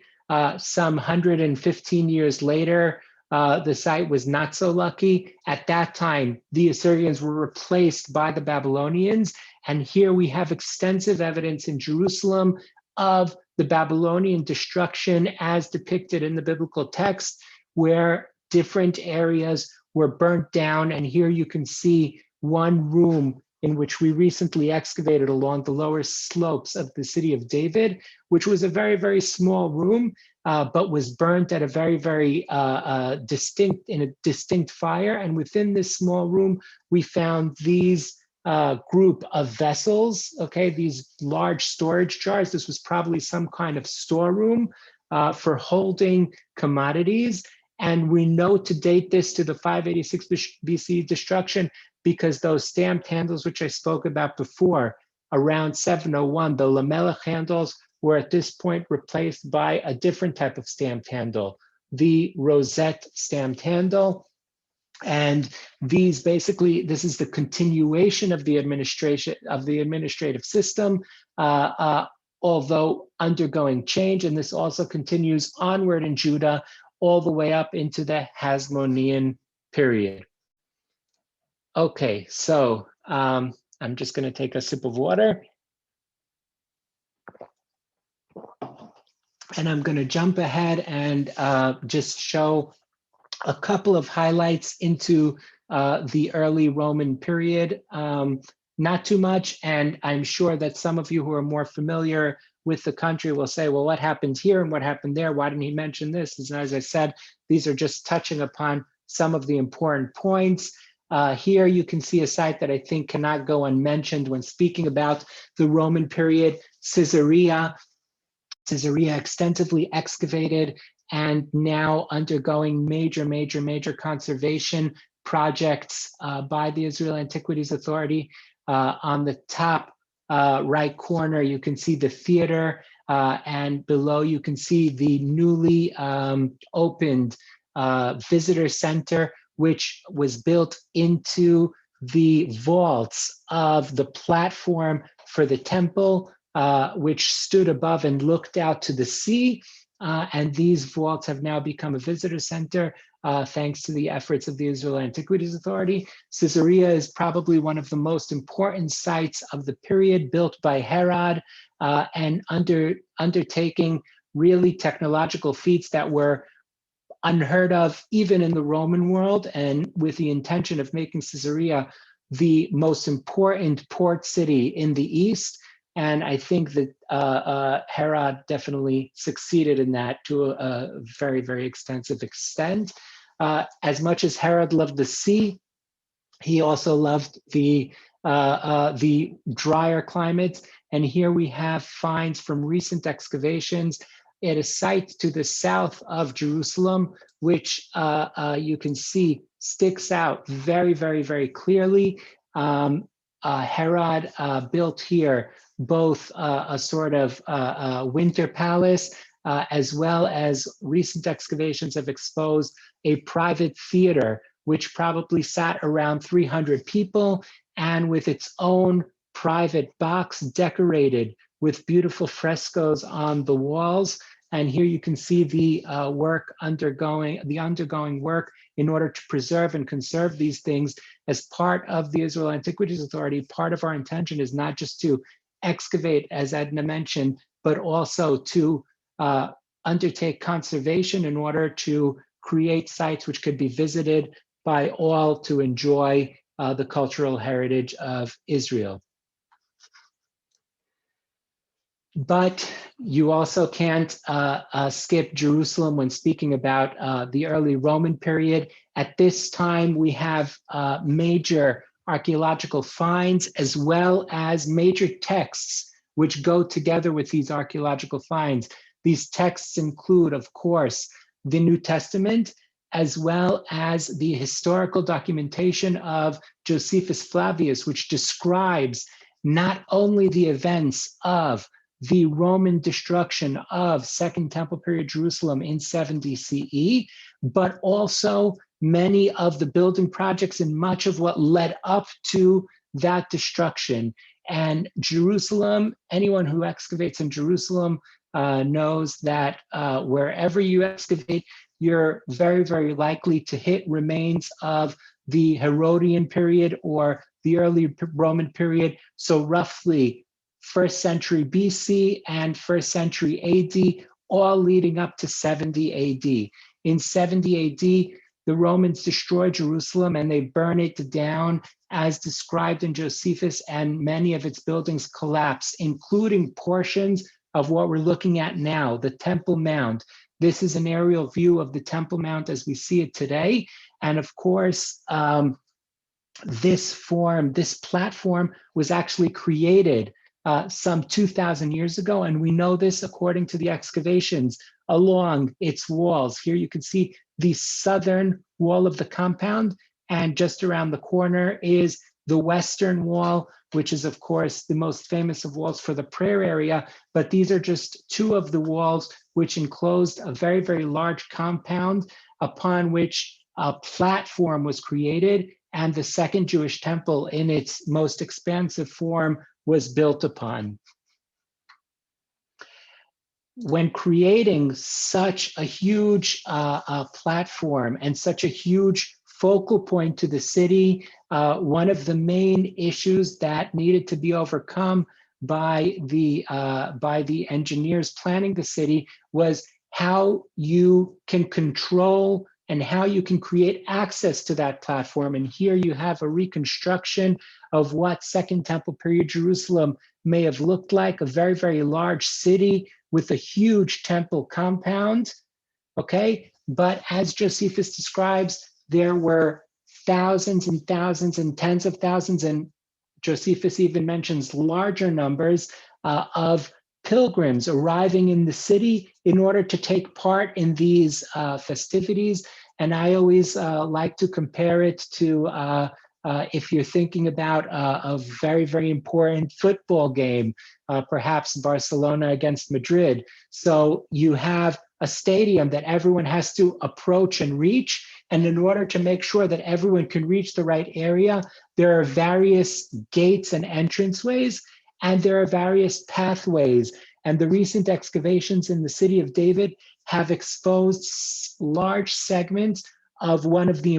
some 115 years later, the site was not so lucky. At that time, the Assyrians were replaced by the Babylonians. And here we have extensive evidence in Jerusalem of the Babylonian destruction as depicted in the biblical text, where different areas were burnt down. And here you can see one room in which we recently excavated along the lower slopes of the city of David, which was a very, very small room, but was burnt at a very, very distinct fire. And within this small room, we found these group of vessels, okay, these large storage jars. This was probably some kind of storeroom for holding commodities. And we know to date this to the 586 BC destruction because those stamped handles, which I spoke about before, around 701, the lamelech handles were at this point replaced by a different type of stamped handle, the rosette stamped handle. And these basically, this is the continuation of the administrative system, although undergoing change. And this also continues onward in Judah, all the way up into the Hasmonean period. Okay, so I'm just going to take a sip of water. And I'm going to jump ahead and just show a couple of highlights into the early Roman period. Not too much, and I'm sure that some of you who are more familiar with the country will say, well, what happened here and what happened there? Why didn't he mention this? And as I said, these are just touching upon some of the important points. Here you can see a site that I think cannot go unmentioned when speaking about the Roman period, Caesarea. Caesarea extensively excavated and now undergoing major conservation projects by the Israel Antiquities Authority. On the top right corner, you can see the theater, and below you can see the newly opened visitor center, which was built into the vaults of the platform for the temple, which stood above and looked out to the sea. And these vaults have now become a visitor center thanks to the efforts of the Israel Antiquities Authority. Caesarea is probably one of the most important sites of the period, built by Herod and undertaking really technological feats that were unheard of even in the Roman world, and with the intention of making Caesarea the most important port city in the East. And I think that Herod definitely succeeded in that to a very extensive extent. As much as Herod loved the sea, he also loved the drier climate. And here we have finds from recent excavations at a site to the south of Jerusalem, which you can see sticks out very clearly. Herod built here both a sort of winter palace, as well as recent excavations have exposed a private theater, which probably sat around 300 people, and with its own private box decorated with beautiful frescoes on the walls. And here you can see the undergoing work in order to preserve and conserve these things as part of the Israel Antiquities Authority. Part of our intention is not just to excavate, as Edna mentioned, but also to undertake conservation in order to create sites which could be visited by all to enjoy the cultural heritage of Israel. But you also can't skip Jerusalem when speaking about the early Roman period. At this time, we have major archaeological finds, as well as major texts which go together with these archaeological finds. These texts include, of course, the New Testament, as well as the historical documentation of Josephus Flavius, which describes not only the events of the Roman destruction of Second Temple period Jerusalem in 70 CE, but also many of the building projects and much of what led up to that destruction. And Jerusalem, anyone who excavates in Jerusalem knows that wherever you excavate, you're very, very likely to hit remains of the Herodian period or the early Roman period. So roughly 1st century BC and 1st century AD, all leading up to 70 AD. In 70 AD, the Romans destroy Jerusalem and they burn it down as described in Josephus, and many of its buildings collapse, including portions of what we're looking at now, the Temple Mount. This is an aerial view of the Temple Mount as we see it today. And of course, this platform was actually created some 2,000 years ago. And we know this according to the excavations along its walls. Here you can see the southern wall of the compound, and just around the corner is the western wall, which is of course the most famous of walls for the prayer area. But these are just two of the walls which enclosed a very, very large compound upon which a platform was created, and the second Jewish temple in its most expansive form was built upon. When creating such a huge platform and such a huge focal point to the city, one of the main issues that needed to be overcome by the engineers planning the city was how you can control and how you can create access to that platform. And here you have a reconstruction of what Second Temple period Jerusalem may have looked like, a very, very large city with a huge temple compound, okay? But as Josephus describes, there were thousands and thousands and tens of thousands, and Josephus even mentions larger numbers of pilgrims arriving in the city in order to take part in these festivities. And I always like to compare it to if you're thinking about a very, very important football game, perhaps Barcelona against Madrid. So you have a stadium that everyone has to approach and reach. And in order to make sure that everyone can reach the right area, there are various gates and entranceways, and there are various pathways. And the recent excavations in the city of David have exposed large segments of one of the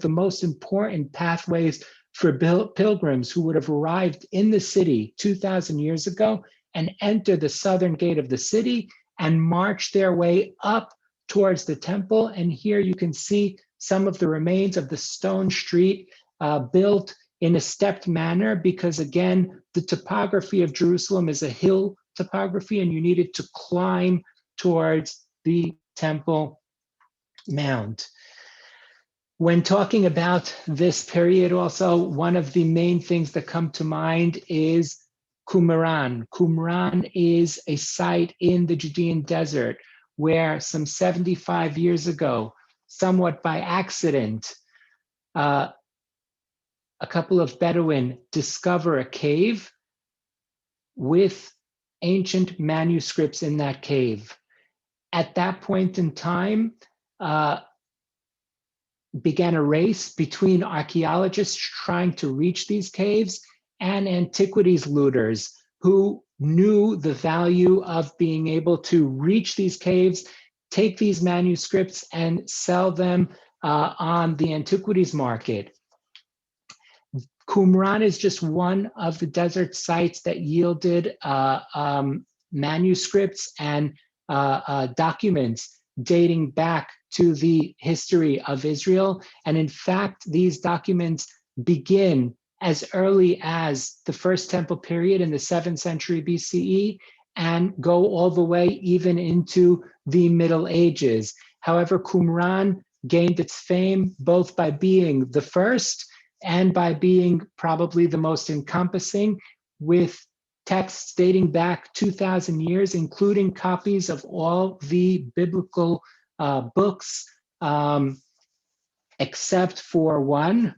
most important pathways for pilgrims who would have arrived in the city 2,000 years ago and enter the southern gate of the city and march their way up towards the temple. And here you can see some of the remains of the stone street built in a stepped manner, because again, the topography of Jerusalem is a hill topography and you needed to climb towards the Temple Mount. When talking about this period also, one of the main things that come to mind is Qumran. Qumran is a site in the Judean desert where some 75 years ago, somewhat by accident, a couple of Bedouin discover a cave with ancient manuscripts in that cave. At that point in time, began a race between archaeologists trying to reach these caves and antiquities looters who knew the value of being able to reach these caves, take these manuscripts and sell them on the antiquities market. Qumran is just one of the desert sites that yielded manuscripts and documents dating back to the history of Israel. And in fact, these documents begin as early as the First Temple period in the 7th century BCE and go all the way even into the Middle Ages. However, Qumran gained its fame both by being the first and by being probably the most encompassing, with texts dating back 2,000 years, including copies of all the biblical books except for one,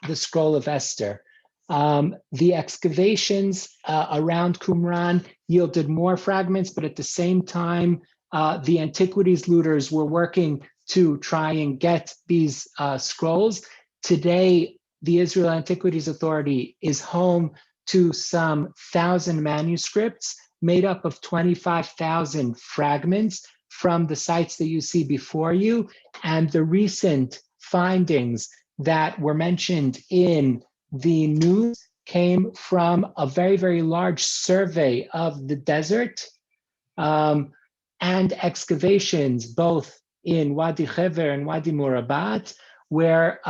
the scroll of Esther. The excavations around Qumran yielded more fragments, but at the same time, the Antiquities looters were working to try and get these scrolls. Today, the Israel Antiquities Authority is home to some 1,000 manuscripts made up of 25,000 fragments from the sites that you see before you. And the recent findings that were mentioned in the news came from a very, very large survey of the desert and excavations, both in Wadi Hever and Wadi Murabat, where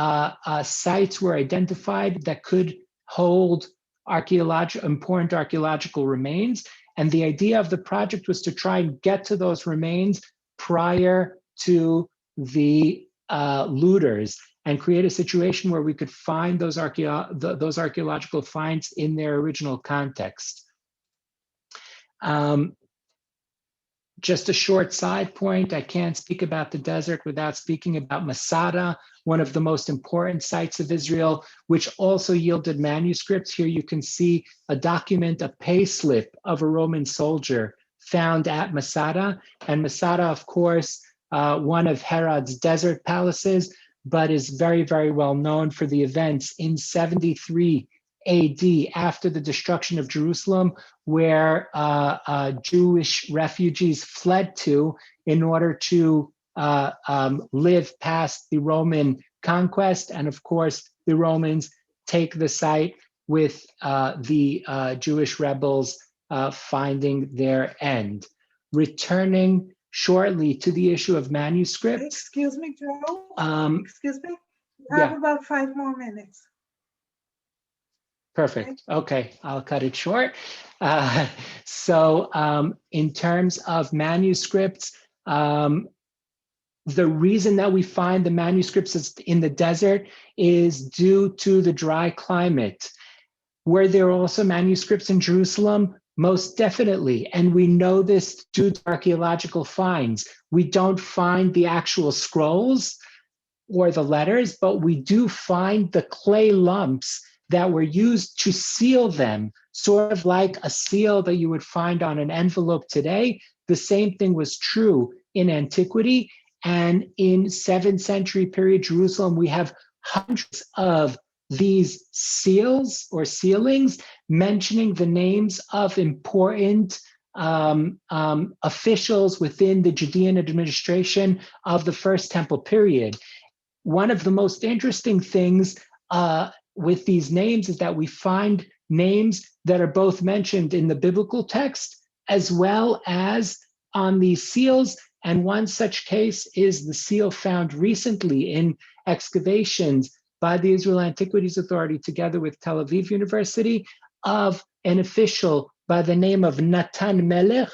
sites were identified that could hold important archaeological remains. And the idea of the project was to try and get to those remains prior to the looters and create a situation where we could find those archaeological finds in their original context. Just a short side point, I can't speak about the desert without speaking about Masada, one of the most important sites of Israel, which also yielded manuscripts. Here you can see a document, a pay slip of a Roman soldier found at Masada. And Masada, of course, one of Herod's desert palaces, but is very, very well known for the events in 73 AD, after the destruction of Jerusalem, where Jewish refugees fled to in order to live past the Roman conquest. And of course, the Romans take the site with the Jewish rebels finding their end. Returning shortly to the issue of manuscripts. Excuse me, Joe. Excuse me. I Yeah. have about 5 more minutes. Perfect. Okay, I'll cut it short. So in terms of manuscripts, the reason that we find the manuscripts in the desert is due to the dry climate. Were there also manuscripts in Jerusalem? Most definitely. And we know this due to archaeological finds. We don't find the actual scrolls or the letters, but we do find the clay lumps that were used to seal them, sort of like a seal that you would find on an envelope today. The same thing was true in antiquity. And in 7th century period Jerusalem, we have hundreds of these seals or sealings mentioning the names of important officials within the Judean administration of the First Temple period. One of the most interesting things with these names is that we find names that are both mentioned in the biblical text as well as on these seals. And one such case is the seal found recently in excavations by the Israel Antiquities Authority together with Tel Aviv University of an official by the name of Natan Melech,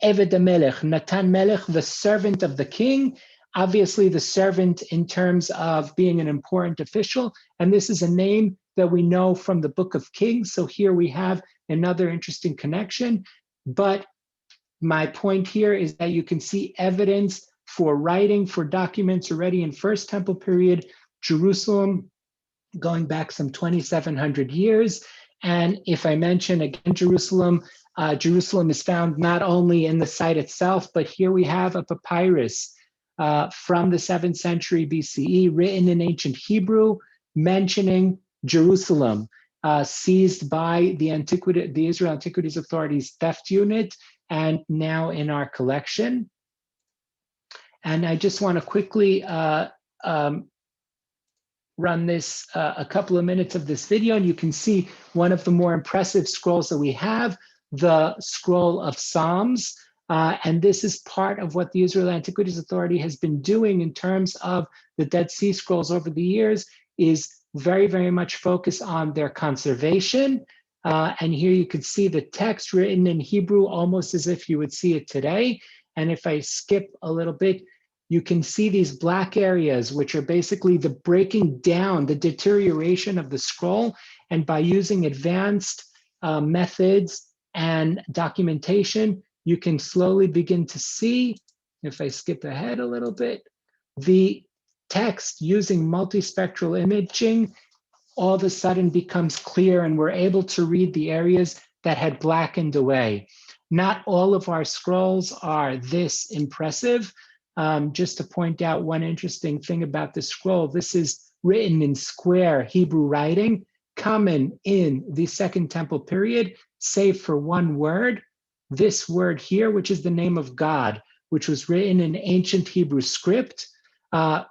Eved Melech, Natan Melech, the servant of the king. Obviously the servant in terms of being an important official. And this is a name that we know from the Book of Kings. So here we have another interesting connection. But my point here is that you can see evidence for writing, for documents already in First Temple period, Jerusalem, going back some 2,700 years. And if I mention again Jerusalem, Jerusalem is found not only in the site itself, but here we have a papyrus from the 7th century BCE, written in ancient Hebrew, mentioning Jerusalem, seized by the Israel Antiquities Authority's theft unit, and now in our collection. And I just want to quickly run this a couple of minutes of this video, and you can see one of the more impressive scrolls that we have, the scroll of Psalms. And this is part of what the Israel Antiquities Authority has been doing in terms of the Dead Sea Scrolls over the years, is very, very much focused on their conservation. And here you can see the text written in Hebrew, almost as if you would see it today. And if I skip a little bit, you can see these black areas, which are basically the breaking down, the deterioration of the scroll. And by using advanced methods and documentation, you can slowly begin to see if I skip ahead a little bit, the text using multispectral imaging all of a sudden becomes clear, and we're able to read the areas that had blackened away. Not all of our scrolls are this impressive. Just to point out one interesting thing about this scroll, this is written in square Hebrew writing, common in the Second Temple period, save for one word. This word here, which is the name of God, which was written in ancient Hebrew script,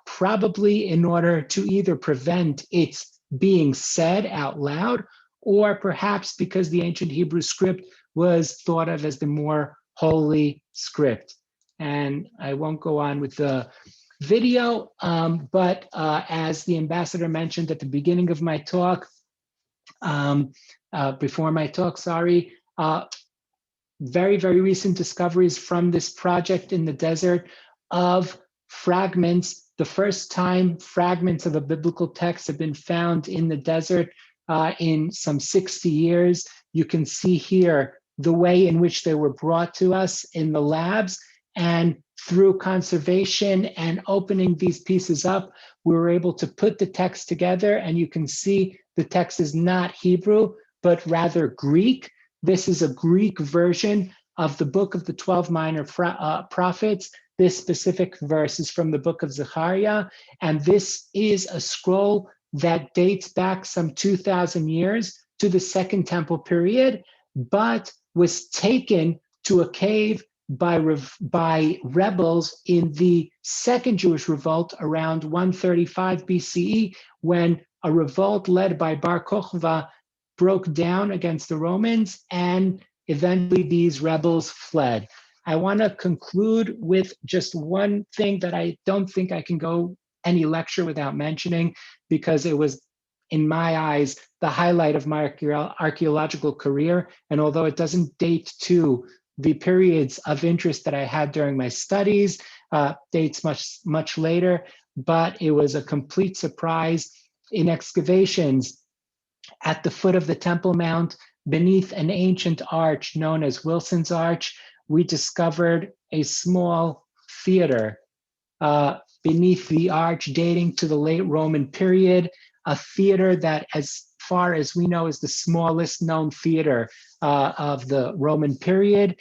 probably in order to either prevent its being said out loud, or perhaps because the ancient Hebrew script was thought of as the more holy script. And I won't go on with the video, but as the ambassador mentioned at the beginning of my talk, before my talk, sorry, very, very recent discoveries from this project in the desert of fragments. The first time fragments of a biblical text have been found in the desert in some 60 years. You can see here the way in which they were brought to us in the labs, and through conservation and opening these pieces up, we were able to put the text together, and you can see the text is not Hebrew, but rather Greek. This is a Greek version of the book of the 12 minor prophets. This specific verse is from the book of Zechariah, and this is a scroll that dates back some 2,000 years to the Second Temple period, but was taken to a cave by rebels in the Second Jewish Revolt around 135 BCE, when a revolt led by Bar Kokhba broke down against the Romans, and eventually these rebels fled. I want to conclude with just one thing that I don't think I can go any lecture without mentioning, because it was, in my eyes, the highlight of my archaeological career. And although it doesn't date to the periods of interest that I had during my studies, dates much later, but it was a complete surprise. In excavations at the foot of the Temple Mount, beneath an ancient arch known as Wilson's Arch, we discovered a small theater beneath the arch dating to the late Roman period, a theater that, as far as we know, is the smallest known theater of the Roman period,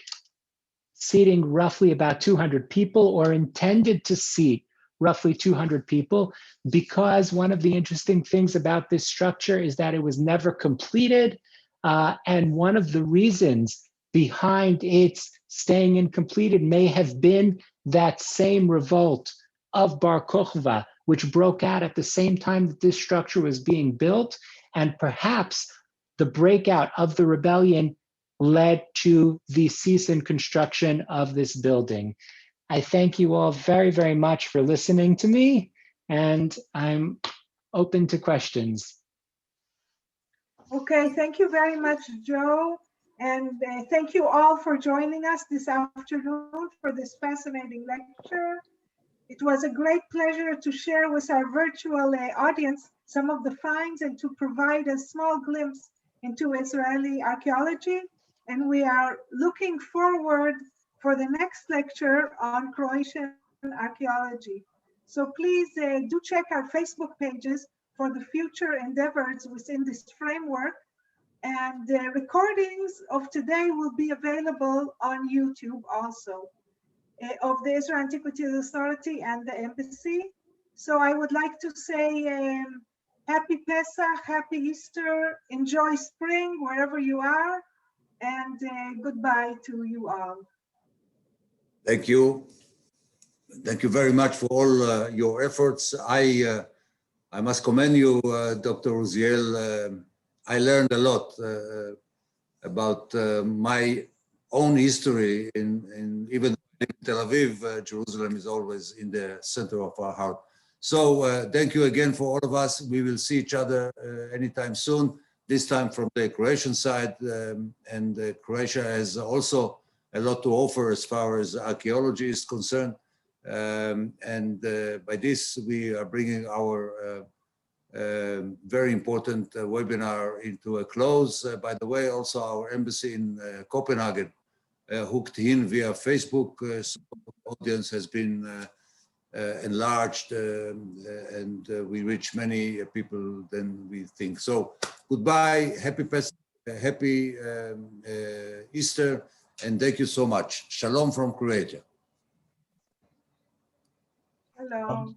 seating roughly about 200 people, or intended to seat roughly 200 people, because one of the interesting things about this structure is that it was never completed, and one of the reasons behind its staying incompleted may have been that same revolt of Bar Kokhba, which broke out at the same time that this structure was being built, and perhaps the breakout of the rebellion led to the cease in construction of this building. I thank you all very, very much for listening to me, and I'm open to questions. Okay, thank you very much, Joe. And thank you all for joining us this afternoon for this fascinating lecture. It was a great pleasure to share with our virtual audience some of the finds and to provide a small glimpse into Israeli archaeology. And we are looking forward for the next lecture on Croatian archaeology. So please do check our Facebook pages for the future endeavors within this framework. And the recordings of today will be available on YouTube also, of the Israel Antiquities Authority and the Embassy. So I would like to say happy Pesach, happy Easter, enjoy spring wherever you are, and goodbye to you all. Thank you. Thank you very much for all your efforts. I must commend you, Dr. Uziel. I learned a lot about my own history in even in Tel Aviv. Jerusalem is always in the center of our heart. So thank you again for all of us. We will see each other anytime soon, this time from the Croatian side. And Croatia has also a lot to offer as far as archaeology is concerned. By this, we are bringing our very important webinar into a close. By the way, also our embassy in Copenhagen hooked in via Facebook. So the audience has been enlarged and we reach many people than we think. So goodbye, happy Easter, and thank you so much. Shalom from Croatia. Hello.